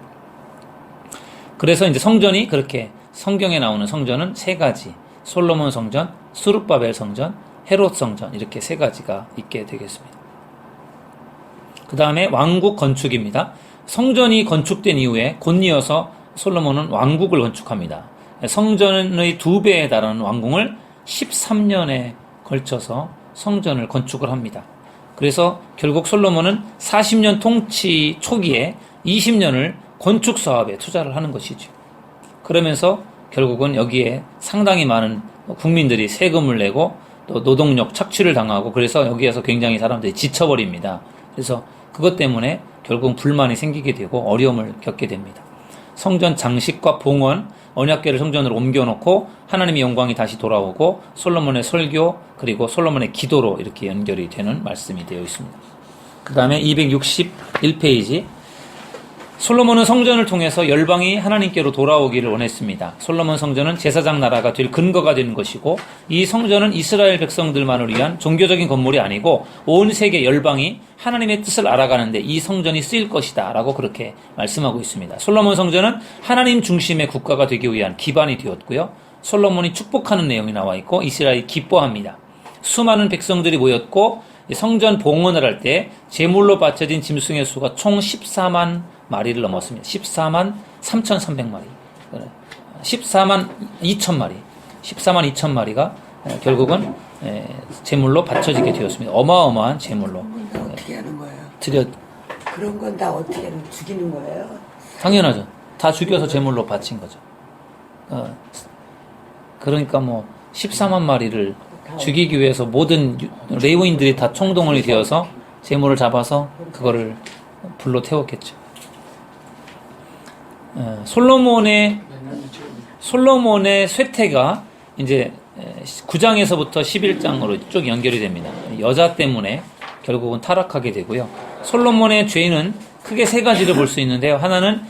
그래서 이제 성전이 그렇게 성경에 나오는 성전은 세 가지, 솔로몬 성전, 수룹바벨 성전, 헤롯 성전, 이렇게 세 가지가 있게 되겠습니다. 그 다음에 왕국 건축입니다. 성전이 건축된 이후에 곧 이어서 솔로몬은 왕국을 건축합니다. 성전의 2배에 달하는 왕궁을 13년에 걸쳐서 성전을 건축을 합니다. 그래서 결국 솔로몬은 40년 통치 초기에 20년을 건축 사업에 투자를 하는 것이죠. 그러면서 결국은 여기에 상당히 많은 국민들이 세금을 내고 또 노동력 착취를 당하고, 그래서 여기에서 굉장히 사람들이 지쳐버립니다. 그래서 그것 때문에 결국 불만이 생기게 되고 어려움을 겪게 됩니다. 성전 장식과 봉헌, 언약궤를 성전으로 옮겨놓고 하나님의 영광이 다시 돌아오고 솔로몬의 설교, 그리고 솔로몬의 기도로 이렇게 연결이 되는 말씀이 되어 있습니다. 그 다음에 261페이지, 솔로몬은 성전을 통해서 열방이 하나님께로 돌아오기를 원했습니다. 솔로몬 성전은 제사장 나라가 될 근거가 된 것이고, 이 성전은 이스라엘 백성들만을 위한 종교적인 건물이 아니고 온 세계 열방이 하나님의 뜻을 알아가는데 이 성전이 쓰일 것이다 라고 그렇게 말씀하고 있습니다. 솔로몬 성전은 하나님 중심의 국가가 되기 위한 기반이 되었고요. 솔로몬이 축복하는 내용이 나와 있고 이스라엘이 기뻐합니다. 수많은 백성들이 모였고 성전 봉헌을 할 때 제물로 바쳐진 짐승의 수가 총 14만 마리를 넘었습니다. 14만 3,300마리. 14만 2천 마리. 14만 2천 마리가 결국은 제물로 바쳐지게 되었습니다. 어마어마한 제물로. 어떻게 하는 거예요? 드려. 그런 건 다 어떻게 하는, 죽이는 거예요? 당연하죠. 다 죽여서 제물로 바친 거죠. 그러니까 뭐 14만 마리를 죽이기 위해서 모든 레위인들이 다 총동원이 되어서 제물을 잡아서 그거를 불로 태웠겠죠. 솔로몬의 쇠퇴가 이제 9장에서부터 11장으로 쭉 연결이 됩니다. 여자 때문에 결국은 타락하게 되고요. 솔로몬의 죄는 크게 세 가지를 볼 수 있는데요. 하나는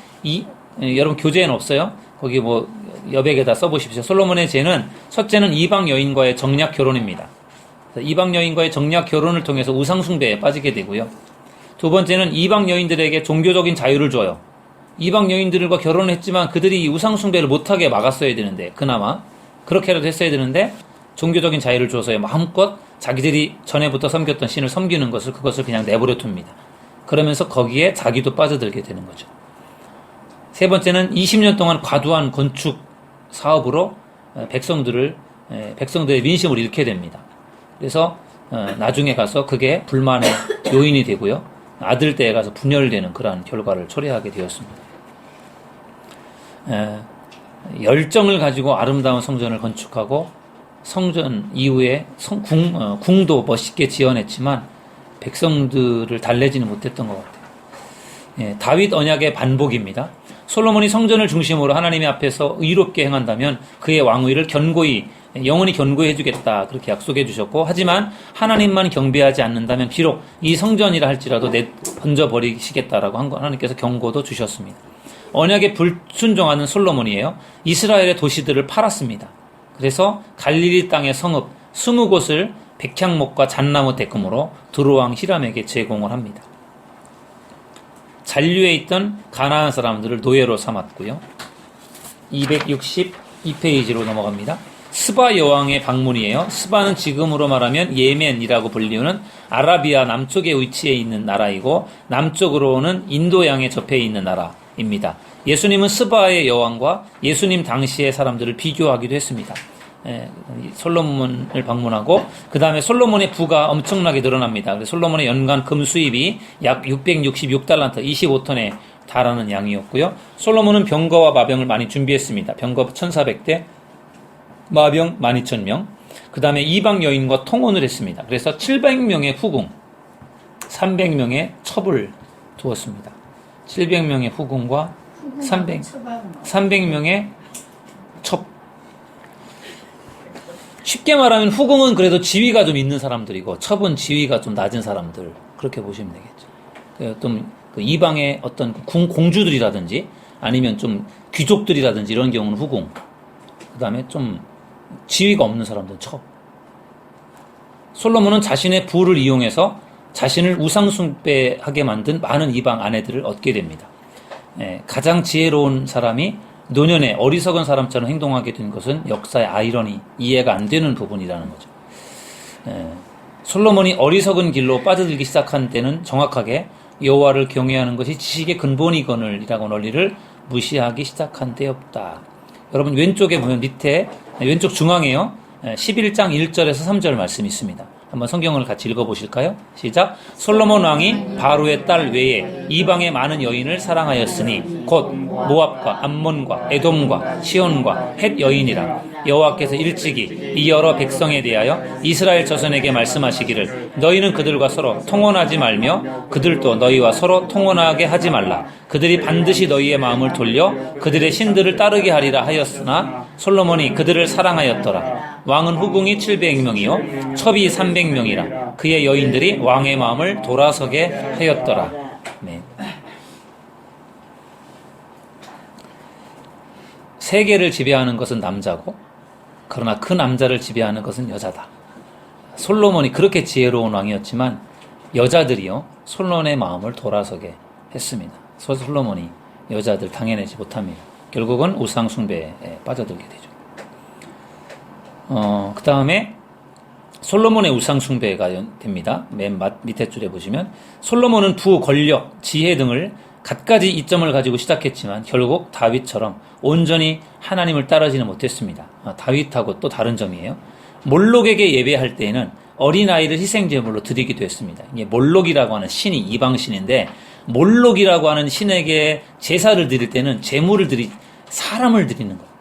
여러분 교재에는 없어요. 거기 뭐 여백에다 써보십시오. 솔로몬의 죄는 첫째는 이방 여인과의 정략 결혼입니다. 이방 여인과의 정략 결혼을 통해서 우상 숭배에 빠지게 되고요. 두 번째는 이방 여인들에게 종교적인 자유를 줘요. 이방 여인들과 결혼을 했지만 그들이 이 우상 숭배를 못하게 막았어야 되는데, 그나마 그렇게라도 했어야 되는데 종교적인 자유를 줘서 마음껏 자기들이 전에부터 섬겼던 신을 섬기는 그것을 그냥 내버려 둡니다. 그러면서 거기에 자기도 빠져들게 되는 거죠. 세 번째는 20년 동안 과도한 건축 사업으로 백성들의 민심을 잃게 됩니다. 그래서 나중에 가서 그게 불만의 요인이 되고요. 아들 때에 가서 분열되는 그러한 결과를 초래하게 되었습니다. 열정을 가지고 아름다운 성전을 건축하고 성전 이후에 궁도 멋있게 지어냈지만 백성들을 달래지는 못했던 것 같아요. 다윗 언약의 반복입니다. 솔로몬이 성전을 중심으로 하나님의 앞에서 의롭게 행한다면 그의 왕위를 영원히 견고히 해주겠다, 그렇게 약속해 주셨고, 하지만 하나님만 경배하지 않는다면 비록 이 성전이라 할지라도 던져버리시겠다라고 하나님께서 경고도 주셨습니다. 언약에 불순종하는 솔로몬이에요. 이스라엘의 도시들을 팔았습니다. 그래서 갈릴리 땅의 성읍 20곳을 백향목과 잣나무 대금으로 두로왕 히람에게 제공을 합니다. 잔류에 있던 가나안 사람들을 노예로 삼았고요. 262페이지로 넘어갑니다. 스바 여왕의 방문이에요. 스바는 지금으로 말하면 예멘이라고 불리우는 아라비아 남쪽에 위치해 있는 나라이고, 남쪽으로는 인도양에 접해 있는 나라입니다. 예수님은 스바의 여왕과 예수님 당시의 사람들을 비교하기도 했습니다. 이 솔로몬을 방문하고 그 다음에 솔로몬의 부가 엄청나게 늘어납니다. 그래서 솔로몬의 연간 금 수입이 약 666달란트 25톤에 달하는 양이었고요. 솔로몬은 병거와 마병을 많이 준비했습니다. 병거 1400대, 마병 12,000명. 그 다음에 이방 여인과 통혼을 했습니다. 그래서 700명의 후궁, 300명의 첩을 두었습니다. 700명의 후궁과 300명의 첩. 쉽게 말하면 후궁은 그래도 지위가 좀 있는 사람들이고 첩은 지위가 좀 낮은 사람들, 그렇게 보시면 되겠죠. 어떤 그 이방의 어떤 공주들이라든지 아니면 좀 귀족들이라든지 이런 경우는 후궁, 그 다음에 좀 지위가 없는 사람들은 첩. 솔로몬은 자신의 부를 이용해서 자신을 우상숭배하게 만든 많은 이방 아내들을 얻게 됩니다. 가장 지혜로운 사람이 노년에 어리석은 사람처럼 행동하게 된 것은 역사의 아이러니, 이해가 안 되는 부분이라는 거죠. 솔로몬이 어리석은 길로 빠져들기 시작한 때는 정확하게 여호와를 경외하는 것이 지식의 근본이거늘이라고 논리를 무시하기 시작한 때였다. 여러분 왼쪽에 보면 밑에 왼쪽 중앙에요. 11장 1절에서 3절 말씀이 있습니다. 한번 성경을 같이 읽어보실까요? 시작. 솔로몬 왕이 바로의 딸 외에 이방의 많은 여인을 사랑하였으니 곧 모압과 암몬과 에돔과 시온과 헷 여인이라. 여호와께서 일찍이 이 여러 백성에 대하여 이스라엘 자손에게 말씀하시기를 너희는 그들과 서로 통혼하지 말며 그들도 너희와 서로 통혼하게 하지 말라. 그들이 반드시 너희의 마음을 돌려 그들의 신들을 따르게 하리라 하였으나 솔로몬이 그들을 사랑하였더라. 왕은 후궁이 700명이요 첩이 300명이라. 그의 여인들이 왕의 마음을 돌아서게 하였더라. 네. 세계를 지배하는 것은 남자고 그러나 그 남자를 지배하는 것은 여자다. 솔로몬이 그렇게 지혜로운 왕이었지만 여자들이요 솔로몬의 마음을 돌아서게 했습니다. 솔로몬이 여자들 당해내지 못합니다. 결국은 우상 숭배에 빠져들게 되죠. 그 다음에 솔로몬의 우상 숭배가 됩니다. 맨 밑에 줄에 보시면 솔로몬은 부, 권력, 지혜 등을 갖가지 이점을 가지고 시작했지만 결국 다윗처럼 온전히 하나님을 따르지는 못했습니다. 다윗하고 또 다른 점이에요. 몰록에게 예배할 때에는 어린아이를 희생제물로 드리기도 했습니다. 이게 몰록이라고 하는 신이 이방신인데 몰록이라고 하는 신에게 제사를 드릴 때는 사람을 드리는 거예요.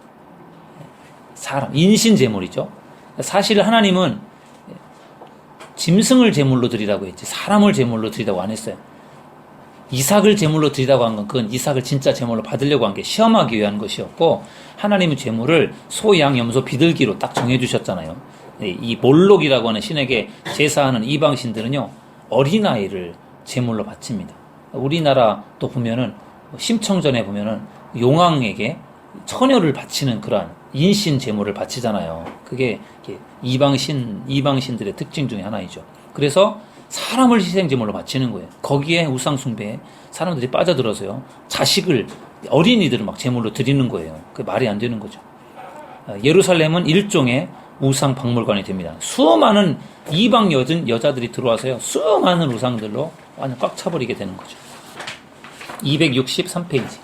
사람, 인신 제물이죠. 사실 하나님은 짐승을 제물로 드리라고 했지 사람을 제물로 드리라고 안 했어요. 이삭을 제물로 드리라고 한 건 그건 이삭을 진짜 제물로 받으려고 한 게 시험하기 위한 것이었고 하나님은 제물을 소, 양, 염소, 비둘기로 딱 정해주셨잖아요. 이 몰록이라고 하는 신에게 제사하는 이방신들은요 어린아이를 제물로 바칩니다. 우리나라 또 보면은 심청전에 보면은 용왕에게 처녀를 바치는 그러한 인신 제물을 바치잖아요. 그게 이방신들의 특징 중에 하나이죠. 그래서 사람을 희생제물로 바치는 거예요. 거기에 우상숭배에 사람들이 빠져들어서요. 자식을, 어린이들을 막 제물로 드리는 거예요. 그게 말이 안 되는 거죠. 예루살렘은 일종의 우상 박물관이 됩니다. 수많은 이방 여자들이 들어와서요. 수많은 우상들로 완전 꽉 차버리게 되는 거죠. 263페이지.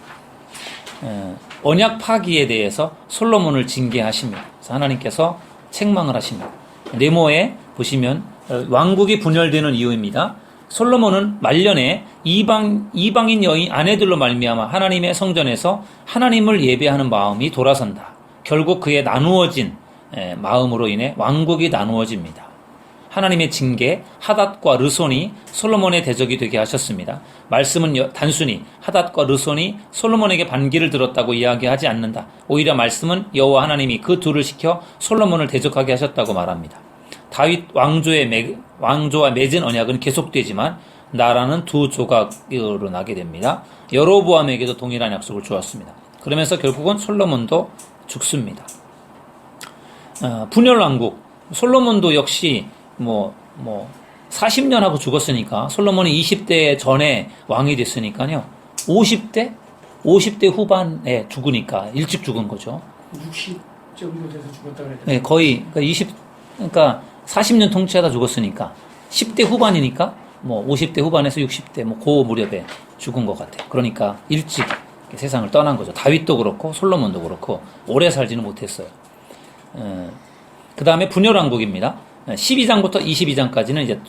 언약 파기에 대해서 솔로몬을 징계하십니다. 그래서 하나님께서 책망을 하십니다. 네모에 보시면 왕국이 분열되는 이유입니다. 솔로몬은 말년에 이방인 여인 아내들로 말미암아 하나님의 성전에서 하나님을 예배하는 마음이 돌아선다. 결국 그의 나누어진 마음으로 인해 왕국이 나누어집니다. 하나님의 징계 하닷과 르손이 솔로몬의 대적이 되게 하셨습니다. 말씀은 단순히 하닷과 르손이 솔로몬에게 반기를 들었다고 이야기하지 않는다. 오히려 말씀은 여호와 하나님이 그 둘을 시켜 솔로몬을 대적하게 하셨다고 말합니다. 다윗 왕조와 맺은 언약은 계속되지만 나라는 두 조각으로 나게 됩니다. 여로보암에게도 동일한 약속을 주었습니다. 그러면서 결국은 솔로몬도 죽습니다. 분열왕국 솔로몬도 역시 40년 하고 죽었으니까 솔로몬이 20대 전에 왕이 됐으니까요. 50대 후반에 죽으니까 일찍 죽은 거죠. 60 정도 돼서 죽었다 그랬죠. 네, 거의 그러니까 40년 통치하다 죽었으니까 10대 후반이니까 50대 후반에서 60대 그 무렵에 죽은 것 같아요. 그러니까 일찍 세상을 떠난 거죠. 다윗도 그렇고 솔로몬도 그렇고 오래 살지는 못했어요. 그 다음에 분열왕국입니다. 12장부터 22장까지는 이제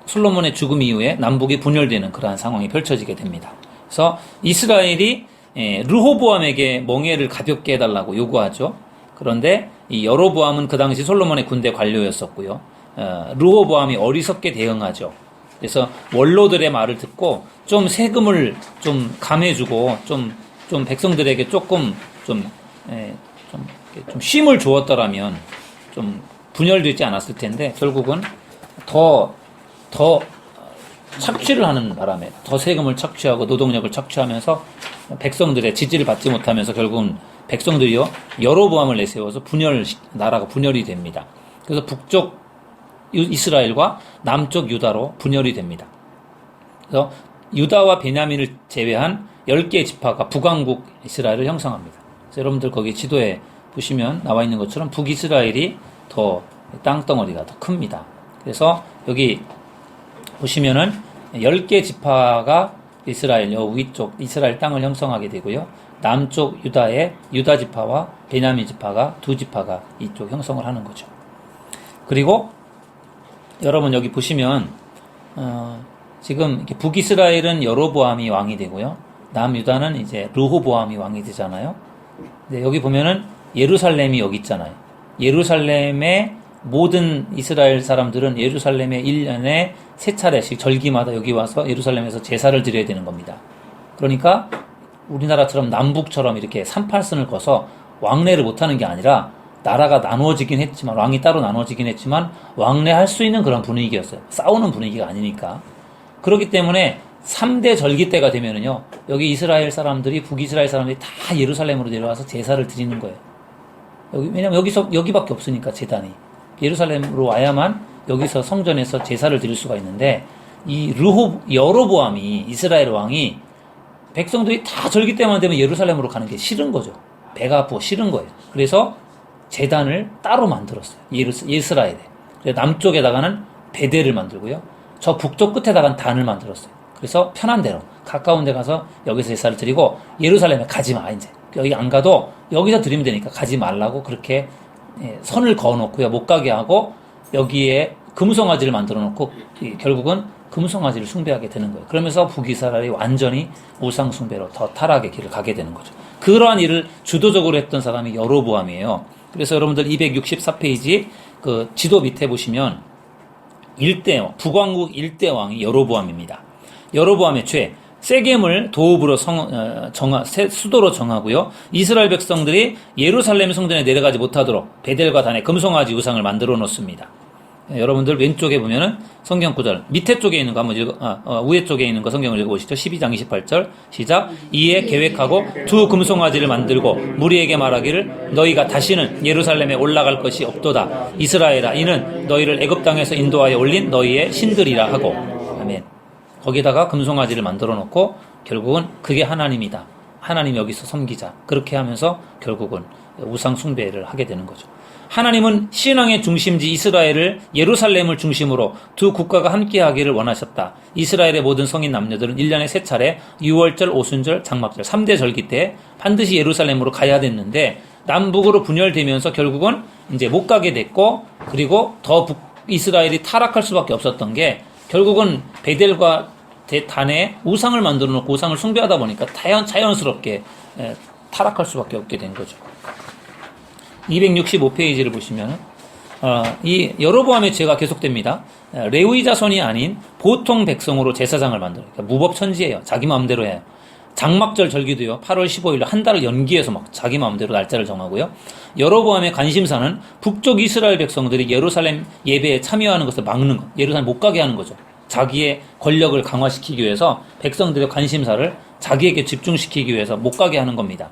솔로몬의 죽음 이후에 남북이 분열되는 그러한 상황이 펼쳐지게 됩니다. 그래서 이스라엘이 르호보암에게 멍에를 가볍게 해달라고 요구하죠. 그런데 이 여로보암은 그 당시 솔로몬의 군대 관료였었고요. 르호보암이 어리석게 대응하죠. 그래서 원로들의 말을 듣고 좀 세금을 좀 감해주고 좀 백성들에게 조금 좀 쉼을 주었더라면 좀 분열되지 않았을 텐데 결국은 더 착취를 하는 바람에 더 세금을 착취하고 노동력을 착취하면서 백성들의 지지를 받지 못하면서 결국은 백성들이요 여로보암을 내세워서 나라가 분열이 됩니다. 그래서 북쪽 이스라엘과 남쪽 유다로 분열이 됩니다. 그래서 유다와 베냐민을 제외한 10개의 지파가 북왕국 이스라엘을 형성합니다. 그래서 여러분들 거기 지도에 보시면 나와 있는 것처럼 북이스라엘이 더 땅덩어리가 더 큽니다. 그래서 여기 보시면은 10개 지파가 이스라엘 위쪽 이스라엘 땅을 형성하게 되고요. 남쪽 유다의 유다 지파와 베냐민 지파가 두 지파가 이쪽 형성을 하는 거죠. 그리고 여러분 여기 보시면 지금 북이스라엘은 여로보암이 왕이 되고요. 남유다는 이제 르호보암이 왕이 되잖아요. 근데 여기 보면은 예루살렘이 여기 있잖아요. 예루살렘의 모든 이스라엘 사람들은 예루살렘에 1년에 3차례씩 절기마다 여기 와서 예루살렘에서 제사를 드려야 되는 겁니다. 그러니까 우리나라처럼 남북처럼 이렇게 38선을 거서 왕래를 못하는 게 아니라 나라가 나누어지긴 했지만 왕이 따로 나누어지긴 했지만 왕래할 수 있는 그런 분위기였어요. 싸우는 분위기가 아니니까. 그렇기 때문에 3대 절기 때가 되면은요 여기 이스라엘 사람들이 북이스라엘 사람들이 다 예루살렘으로 내려와서 제사를 드리는 거예요. 왜냐면 여기밖에 없으니까 제단이 예루살렘으로 와야만 여기서 성전에서 제사를 드릴 수가 있는데 이 여로보암이 이스라엘 왕이 백성들이 다 절기 때만 되면 예루살렘으로 가는 게 싫은 거죠. 배가 아프고 싫은 거예요. 그래서 제단을 따로 만들었어요. 이스라엘에. 그래서 남쪽에다가는 베델을 만들고요. 저 북쪽 끝에다가는 단을 만들었어요. 그래서 편한 대로 가까운 데 가서 여기서 제사를 드리고 예루살렘에 가지 마 이제. 여기 안 가도 여기서 드리면 되니까 가지 말라고 그렇게 선을 그어놓고요. 못 가게 하고 여기에 금송아지를 만들어 놓고 결국은 금송아지를 숭배하게 되는 거예요. 그러면서 북이스라엘이 완전히 우상 숭배로 더 타락의 길을 가게 되는 거죠. 그러한 일을 주도적으로 했던 사람이 여로보암이에요. 그래서 여러분들 264페이지 그 지도 밑에 보시면 북왕국 1대 왕이 여로보암입니다. 여로보암의 죄, 세겜을 도읍으로 수도로 정하고요. 이스라엘 백성들이 예루살렘 성전에 내려가지 못하도록 베델과 단에 금송아지 우상을 만들어 놓습니다. 여러분들 왼쪽에 보면은 성경 구절 밑에 쪽에 있는 거 한번 위에 쪽에 있는 거 성경을 읽어보시죠. 12장 28절 시작. 이에 계획하고 두 금송아지를 만들고 무리에게 말하기를 너희가 다시는 예루살렘에 올라갈 것이 없도다. 이스라엘아 이는 너희를 애굽 땅에서 인도하여 올린 너희의 신들이라 하고. 아멘. 거기다가 금송아지를 만들어 놓고 결국은 그게 하나님이다. 하나님 여기서 섬기자. 그렇게 하면서 결국은 우상 숭배를 하게 되는 거죠. 하나님은 신앙의 중심지 이스라엘을 예루살렘을 중심으로 두 국가가 함께하기를 원하셨다. 이스라엘의 모든 성인 남녀들은 1년에 3차례 유월절, 오순절, 장막절 3대 절기 때 반드시 예루살렘으로 가야 됐는데 남북으로 분열되면서 결국은 이제 못 가게 됐고 그리고 더 이스라엘이 타락할 수밖에 없었던 게 결국은 베델과 단에 우상을 만들어 놓고 우상을 숭배하다 보니까 자연스럽게 타락할 수밖에 없게 된 거죠. 265페이지를 보시면 이 여로보암의 죄가 계속됩니다. 레위 자손이 아닌 보통 백성으로 제사장을 만들어요. 그러니까 무법천지예요. 자기 마음대로 해요. 장막절 절기도요. 8월 15일로 한 달을 연기해서 막 자기 마음대로 날짜를 정하고요. 여로보암의 관심사는 북쪽 이스라엘 백성들이 예루살렘 예배에 참여하는 것을 막는 것. 예루살렘 못 가게 하는 거죠. 자기의 권력을 강화시키기 위해서 백성들의 관심사를 자기에게 집중시키기 위해서 못 가게 하는 겁니다.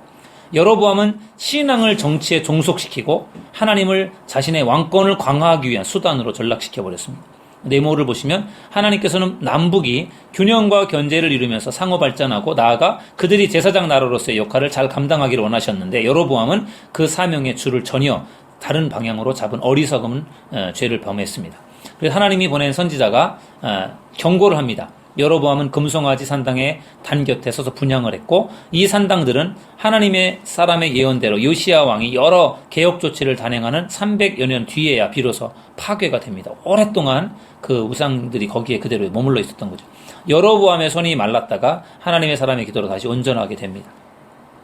여로보암은 신앙을 정치에 종속시키고 하나님을 자신의 왕권을 강화하기 위한 수단으로 전락시켜버렸습니다. 네모를 보시면 하나님께서는 남북이 균형과 견제를 이루면서 상호 발전하고 나아가 그들이 제사장 나라로서의 역할을 잘 감당하기를 원하셨는데 여로보암은 그 사명의 줄을 전혀 다른 방향으로 잡은 어리석은 죄를 범했습니다. 그래서 하나님이 보낸 선지자가 경고를 합니다. 여로보암은 금송아지 산당의 단 곁에 서서 분향을 했고, 이 산당들은 하나님의 사람의 예언대로 요시야 왕이 여러 개혁 조치를 단행하는 300여 년 뒤에야 비로소 파괴가 됩니다. 오랫동안 그 우상들이 거기에 그대로 머물러 있었던 거죠. 여로보암의 손이 말랐다가 하나님의 사람의 기도로 다시 온전하게 됩니다.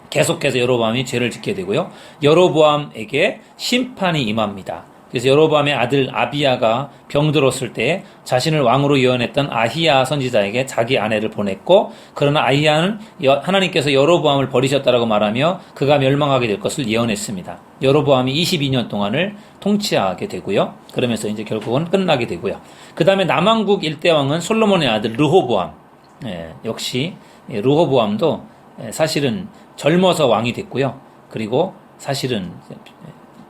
계속해서 여로보암이 죄를 짓게 되고요. 여로보암에게 심판이 임합니다. 그래서 여로보암의 아들 아비야가 병들었을 때 자신을 왕으로 예언했던 아히야 선지자에게 자기 아내를 보냈고, 그러나 아히야는 하나님께서 여로보암을 버리셨다라고 말하며 그가 멸망하게 될 것을 예언했습니다. 여로보암이 22년 동안을 통치하게 되고요. 그러면서 이제 결국은 끝나게 되고요. 그 다음에 남왕국 일대 왕은 솔로몬의 아들 르호보암. 역시 르호보암도 사실은 젊어서 왕이 됐고요. 그리고 사실은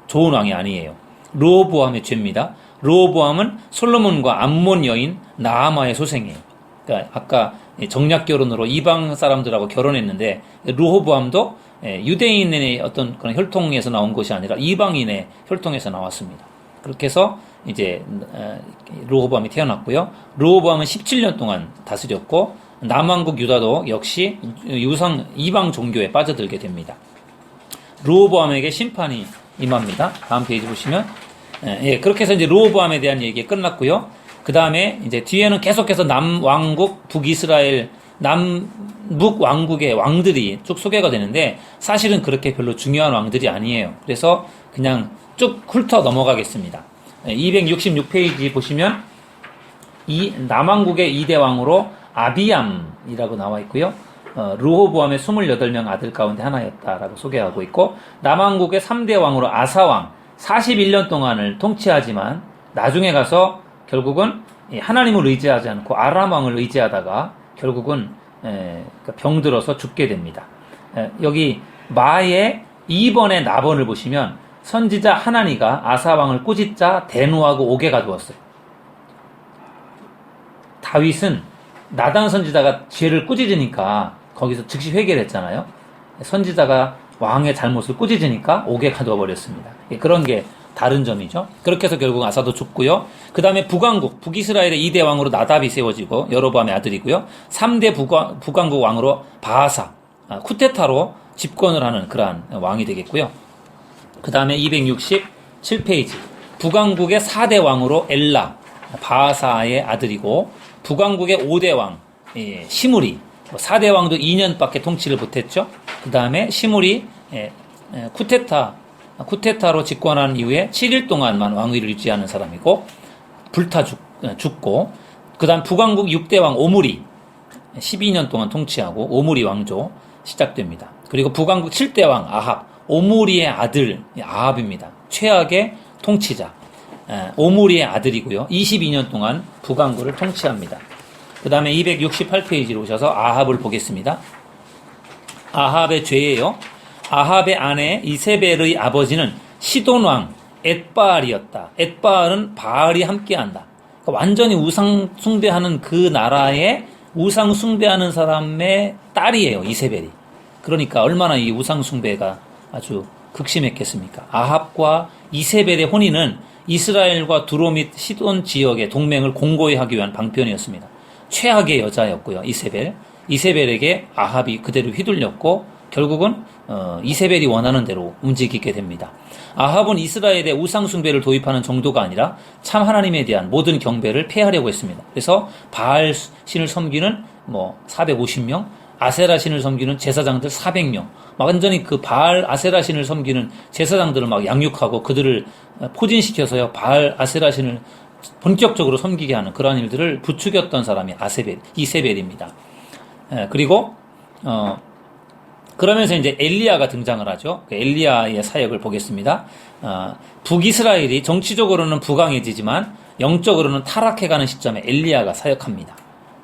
좋은 왕이 아니에요. 르호보암의 죄입니다. 르호보암은 솔로몬과 암몬 여인 나아마의 소생이에요. 그러니까 아까 정략 결혼으로 이방 사람들하고 결혼했는데, 르호보암도 유대인의 어떤 그런 혈통에서 나온 것이 아니라 이방인의 혈통에서 나왔습니다. 그렇게 해서 이제 르호보암이 태어났고요. 르호보암은 17년 동안 다스렸고, 남왕국 유다도 역시 이방 종교에 빠져들게 됩니다. 르호보암에게 심판이 임합니다. 다음 페이지 보시면, 그렇게 해서 이제 르호보암에 대한 얘기가 끝났고요. 그 다음에 이제 뒤에는 계속해서 남왕국, 북이스라엘, 남북 왕국의 왕들이 쭉 소개가 되는데, 사실은 그렇게 별로 중요한 왕들이 아니에요. 그래서 그냥 쭉 훑어 넘어가겠습니다. 266페이지 보시면, 이 남왕국의 2대 왕으로 아비암이라고 나와 있고요. 르호보암의 28명 아들 가운데 하나였다라고 소개하고 있고, 남왕국의 3대 왕으로 아사왕 41년 동안을 통치하지만 나중에 가서 결국은 하나님을 의지하지 않고 아람 왕을 의지하다가 결국은 병들어서 죽게 됩니다. 여기 마의 2번의 나번을 보시면 선지자 하나니가 아사왕을 꾸짖자 대노하고 옥에 가두었어요. 다윗은 나단 선지자가 죄를 꾸짖으니까 거기서 즉시 회개를 했잖아요. 선지자가 왕의 잘못을 꾸짖으니까 옥에 가두어 버렸습니다. 그런 게 다른 점이죠. 그렇게 해서 결국 아사도 죽고요. 그 다음에 북왕국, 북이스라엘의 2대 왕으로 나답이 세워지고 여로보암의 아들이고요. 3대 북왕국 왕으로 바하사, 쿠데타로 집권을 하는 그러한 왕이 되겠고요. 그 다음에 267페이지, 북왕국의 4대 왕으로 엘라, 바하사의 아들이고, 북왕국의 5대 왕, 시므리, 4대 왕도 2년밖에 통치를 못했죠. 그 다음에 시므리, 쿠데타로 집권한 이후에 7일 동안만 왕위를 유지하는 사람이고, 불타 죽고, 그 다음 북왕국 6대 왕 오므리, 12년 동안 통치하고, 오므리 왕조 시작됩니다. 그리고 북왕국 7대 왕 아합, 오므리의 아들 아합입니다. 최악의 통치자. 오므리의 아들이고요. 22년 동안 북왕국을 통치합니다. 그 다음에 268페이지로 오셔서 아합을 보겠습니다. 아합의 죄예요. 아합의 아내 이세벨의 아버지는 시돈왕 엣바알이었다. 엣바알은 바알이 함께한다. 그러니까 완전히 우상 숭배하는 그 나라의 우상 숭배하는 사람의 딸이에요. 이세벨이. 그러니까 얼마나 이 우상 숭배가 아주 극심했겠습니까? 아합과 이세벨의 혼인은 이스라엘과 두로 및 시돈 지역의 동맹을 공고히 하기 위한 방편이었습니다. 최악의 여자였고요. 이세벨에게 아합이 그대로 휘둘렸고 결국은 이세벨이 원하는 대로 움직이게 됩니다. 아합은 이스라엘에 우상 숭배를 도입하는 정도가 아니라 참 하나님에 대한 모든 경배를 폐하려고 했습니다. 그래서 바알 신을 섬기는 450명, 아세라 신을 섬기는 제사장들 400명, 완전히 그 바알 아세라 신을 섬기는 제사장들을 막 양육하고 그들을 포진시켜서요 바알 아세라 신을 본격적으로 섬기게 하는 그러한 일들을 부추겼던 사람이 이세벨입니다. 그리고 그러면서 이제 엘리야가 등장을 하죠. 엘리야의 사역을 보겠습니다. 북이스라엘이 정치적으로는 부강해지지만 영적으로는 타락해가는 시점에 엘리야가 사역합니다.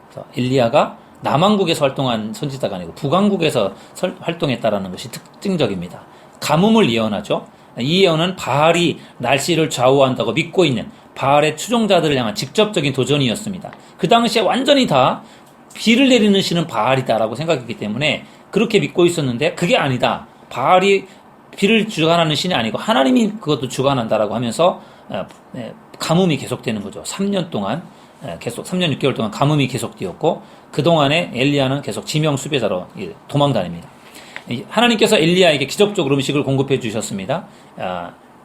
그래서 엘리야가 남왕국에서 활동한 선지자가 아니고 북왕국에서 활동했다라는 것이 특징적입니다. 가뭄을 예언하죠. 이 예언은 바알이 날씨를 좌우한다고 믿고 있는 바알의 추종자들을 향한 직접적인 도전이었습니다. 그 당시에 완전히 다 비를 내리는 신은 바알이다라고 생각했기 때문에 그렇게 믿고 있었는데 그게 아니다. 바알이 비를 주관하는 신이 아니고 하나님이 그것도 주관한다라고 하면서 가뭄이 계속되는 거죠. 3년 동안 계속 3년 6개월 동안 가뭄이 계속되었고 그 동안에 엘리야는 계속 지명 수배자로 도망 다닙니다. 하나님께서 엘리야에게 기적적으로 음식을 공급해 주셨습니다.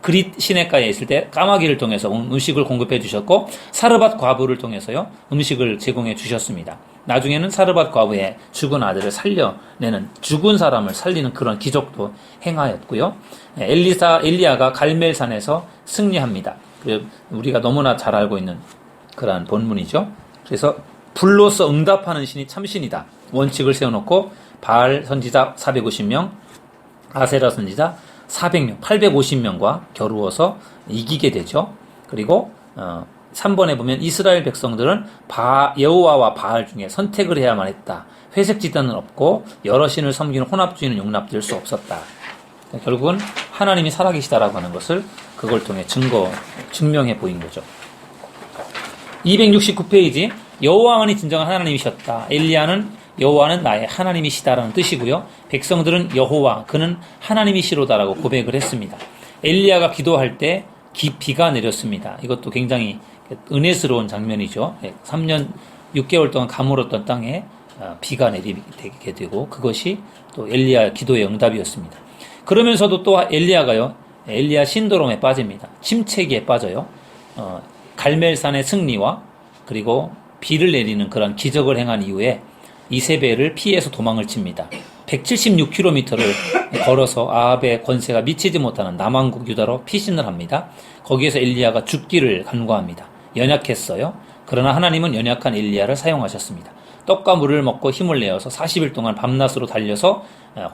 그릿 시내가에 있을 때 까마귀를 통해서 음식을 공급해 주셨고 사르밧 과부를 통해서요 음식을 제공해 주셨습니다. 나중에는 사르밧 과부의 죽은 아들을 살려내는 죽은 사람을 살리는 그런 기적도 행하였고요. 엘리야가 갈멜산에서 승리합니다. 우리가 너무나 잘 알고 있는 그러한 본문이죠. 그래서 불로서 응답하는 신이 참신이다. 원칙을 세워놓고 바알 선지자 450명, 아세라 선지자 400명, 850명과 겨루어서 이기게 되죠. 그리고 3번에 보면 이스라엘 백성들은 여호와와 바알 중에 선택을 해야만 했다. 회색 지단은 없고 여러 신을 섬기는 혼합주의는 용납될 수 없었다. 결국은 하나님이 살아계시다라고 하는 것을 그걸 통해 증명해 보인 거죠. 269페이지 여호와만이 진정한 하나님이셨다. 엘리야는 여호와는 나의 하나님이시다라는 뜻이고요. 백성들은 여호와 그는 하나님이시로다라고 고백을 했습니다. 엘리야가 기도할 때 비가 내렸습니다. 이것도 굉장히 은혜스러운 장면이죠. 3년 6개월 동안 가물었던 땅에 비가 내리게 되고 그것이 또 엘리야 기도의 응답이었습니다. 그러면서도 또 엘리야가요. 엘리야 신도롬에 빠집니다. 침체기에 빠져요. 갈멜산의 승리와 그리고 비를 내리는 그런 기적을 행한 이후에 이세벨을 피해서 도망을 칩니다. 176km를 걸어서 아합의 권세가 미치지 못하는 남왕국 유다로 피신을 합니다. 거기에서 엘리야가 죽기를 간구합니다. 연약했어요. 그러나 하나님은 연약한 엘리야를 사용하셨습니다. 떡과 물을 먹고 힘을 내어서 40일 동안 밤낮으로 달려서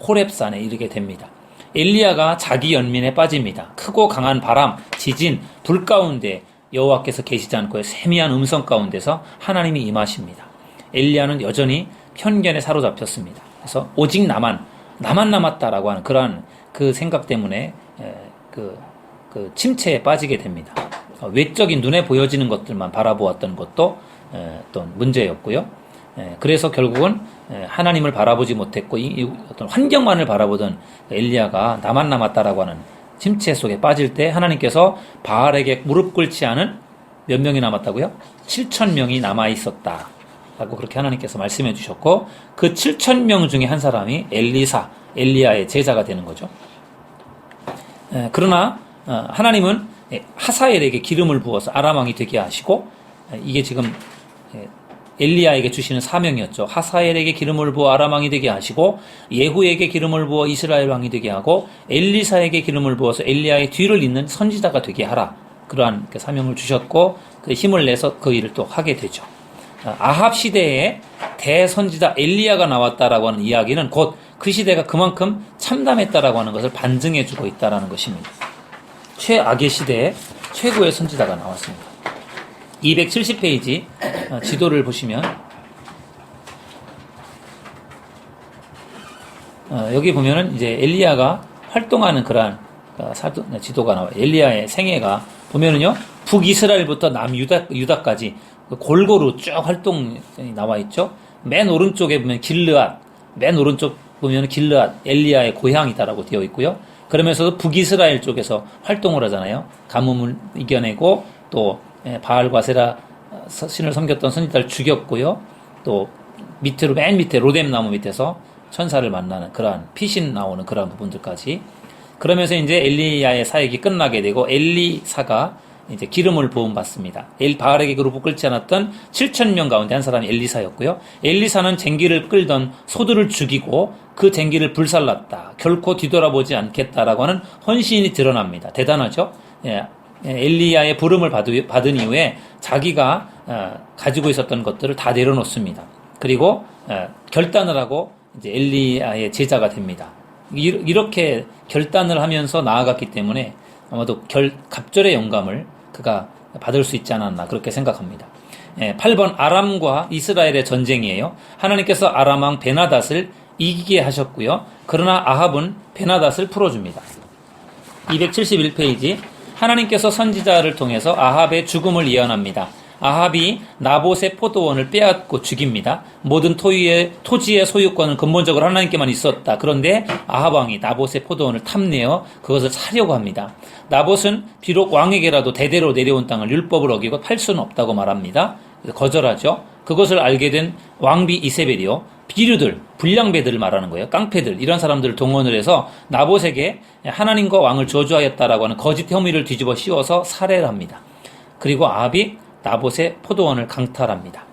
호렙산에 이르게 됩니다. 엘리야가 자기 연민에 빠집니다. 크고 강한 바람, 지진, 불 가운데 여호와께서 계시지 않고 세미한 음성 가운데서 하나님이 임하십니다. 엘리야는 여전히 편견에 사로잡혔습니다. 그래서 오직 나만 남았다라고 하는 그러한 그 생각 때문에 그 침체에 빠지게 됩니다. 외적인 눈에 보여지는 것들만 바라보았던 것도 또 문제였고요. 그래서 결국은 하나님을 바라보지 못했고 어떤 환경만을 바라보던 엘리야가 나만 남았다라고 하는 침체 속에 빠질 때 하나님께서 바알에게 무릎 꿇지 않은 몇 명이 남았다고요? 7,000명이 남아 있었다. 라고 그렇게 하나님께서 말씀해 주셨고 그 7,000명 중에 한 사람이 엘리야의 제자가 되는 거죠. 그러나 하나님은 하사엘에게 기름을 부어서 아람 왕이 되게 하시고 이게 지금 엘리야에게 주시는 사명이었죠. 하사엘에게 기름을 부어 아람 왕이 되게 하시고 예후에게 기름을 부어 이스라엘 왕이 되게 하고 엘리사에게 기름을 부어서 엘리야의 뒤를 잇는 선지자가 되게 하라. 그러한 사명을 주셨고 그 힘을 내서 그 일을 또 하게 되죠. 아합 시대에 대선지자 엘리야가 나왔다라고 하는 이야기는 곧 그 시대가 그만큼 참담했다라고 하는 것을 반증해주고 있다라는 것입니다. 최악의 시대에 최고의 선지자가 나왔습니다. 270페이지 지도를 보시면 여기 보면은 이제 엘리야가 활동하는 그러한 지도가 나와요. 엘리야의 생애가 보면은요 북이스라엘부터 남유다까지 골고루 쭉 활동이 나와 있죠. 맨 오른쪽에 보면 길르앗, 맨 오른쪽 보면 길르앗 엘리야의 고향이다라고 되어 있고요. 그러면서도 북이스라엘 쪽에서 활동을 하잖아요. 가뭄을 이겨내고 또 바알과 세라 신을 섬겼던 선지자를 죽였고요. 또 밑으로 맨 밑에 로뎀 나무 밑에서 천사를 만나는 그러한 피신 나오는 그러한 부분들까지 그러면서 이제 엘리야의 사역이 끝나게 되고 엘리사가 이제 기름을 부음 받습니다. 바알에게 그룹을 끌지 않았던 7,000명 가운데 한 사람이 엘리사였고요. 엘리사는 쟁기를 끌던 소들을 죽이고 그 쟁기를 불살랐다. 결코 뒤돌아보지 않겠다라고 하는 헌신이 드러납니다. 대단하죠? 엘리야의 부름을 받은 이후에 자기가 가지고 있었던 것들을 다 내려놓습니다. 그리고 결단을 하고 이제 엘리야의 제자가 됩니다. 이렇게 결단을 하면서 나아갔기 때문에 아마도 갑절의 영감을 그가 받을 수 있지 않았나 그렇게 생각합니다. 8번 아람과 이스라엘의 전쟁이에요. 하나님께서 아람 왕 베나닷을 이기게 하셨고요. 그러나 아합은 베나닷을 풀어줍니다. 271페이지 하나님께서 선지자를 통해서 아합의 죽음을 예언합니다. 아합이 나봇의 포도원을 빼앗고 죽입니다. 모든 토지의 소유권은 근본적으로 하나님께만 있었다. 그런데 아합 왕이 나봇의 포도원을 탐내어 그것을 사려고 합니다. 나봇은 비록 왕에게라도 대대로 내려온 땅을 율법을 어기고 팔 수는 없다고 말합니다. 거절하죠. 그것을 알게 된 왕비 이세벨이요, 비류들, 불량배들을 말하는 거예요. 깡패들, 이런 사람들을 동원을 해서 나봇에게 하나님과 왕을 저주하였다라고 하는 거짓 혐의를 뒤집어 씌워서 살해를 합니다. 그리고 아합이 나봇의 포도원을 강탈합니다.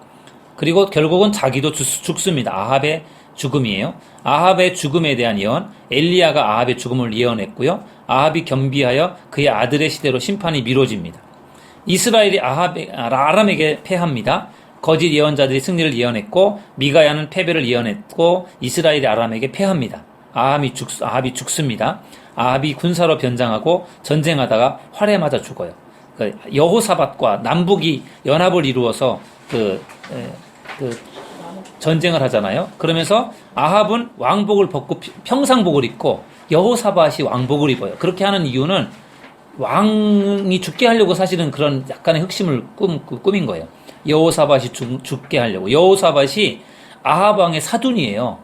그리고 결국은 자기도 죽습니다. 아합의 죽음이에요. 아합의 죽음에 대한 예언, 엘리야가 아합의 죽음을 예언했고요. 아합이 겸비하여 그의 아들의 시대로 심판이 미뤄집니다. 이스라엘이 아람에게 패합니다. 거짓 예언자들이 승리를 예언했고, 미가야는 패배를 예언했고, 이스라엘이 아람에게 패합니다. 아합이 죽습니다. 아합이 군사로 변장하고 전쟁하다가 활에 맞아 죽어요. 여호사밧과 남북이 연합을 이루어서 전쟁을 하잖아요. 그러면서 아합은 왕복을 벗고 평상복을 입고 여호사밧이 왕복을 입어요. 그렇게 하는 이유는 왕이 죽게 하려고 사실은 그런 약간의 흑심을 꾸민 거예요. 여호사밧이 죽게 하려고. 여호사밧이 아합 왕의 사돈이에요.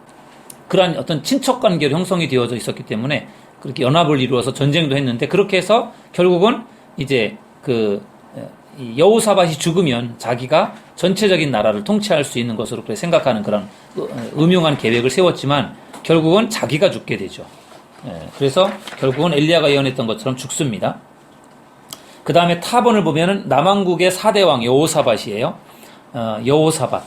그러한 어떤 친척 관계로 형성이 되어져 있었기 때문에 그렇게 연합을 이루어서 전쟁도 했는데, 그렇게 해서 결국은 이제 여호사밧이 죽으면 자기가 전체적인 나라를 통치할 수 있는 것으로 그렇게 생각하는 그런 음흉한 계획을 세웠지만 결국은 자기가 죽게 되죠. 그래서 결국은 엘리야가 예언했던 것처럼 죽습니다. 그 다음에 타본을 보면은 남왕국의 4대 왕 여호사밧이에요. 여호사밧.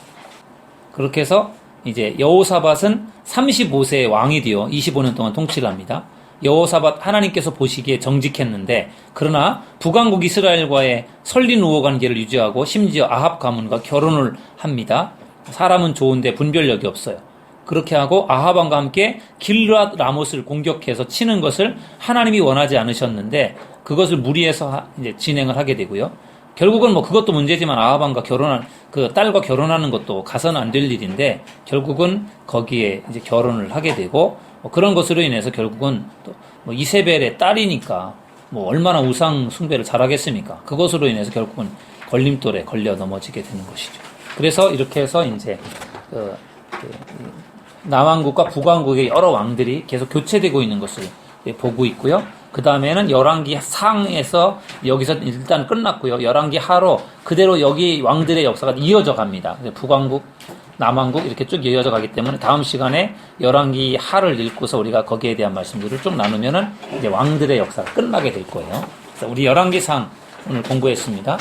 그렇게 해서 이제 여호사밧은 35세의 왕이 되어 25년 동안 통치를 합니다. 여호사밧 하나님께서 보시기에 정직했는데, 그러나 북왕국 이스라엘과의 설린 우호 관계를 유지하고 심지어 아합 가문과 결혼을 합니다. 사람은 좋은데 분별력이 없어요. 그렇게 하고 아합 왕과 함께 길르앗 라못을 공격해서 치는 것을 하나님이 원하지 않으셨는데 그것을 무리해서 이제 진행을 하게 되고요. 결국은 뭐 그것도 문제지만 아합 왕과 그 딸과 결혼하는 것도 가서는 안 될 일인데 결국은 거기에 이제 결혼을 하게 되고, 그런 것으로 인해서 결국은 또 뭐 이세벨의 딸이니까 뭐 얼마나 우상 숭배를 잘하겠습니까? 그것으로 인해서 결국은 걸림돌에 걸려 넘어지게 되는 것이죠. 그래서 이렇게 해서 이제 남왕국과 북왕국의 여러 왕들이 계속 교체되고 있는 것을 보고 있고요. 그 다음에는 열왕기 상에서 여기서 일단 끝났고요. 열왕기 하로 그대로 여기 왕들의 역사가 이어져 갑니다. 북왕국, 남왕국 이렇게 쭉 이어져 가기 때문에 다음 시간에 열왕기 하를 읽고서 우리가 거기에 대한 말씀들을 좀 나누면은 이제 왕들의 역사가 끝나게 될 거예요. 그래서 우리 열왕기 상 오늘 공부했습니다.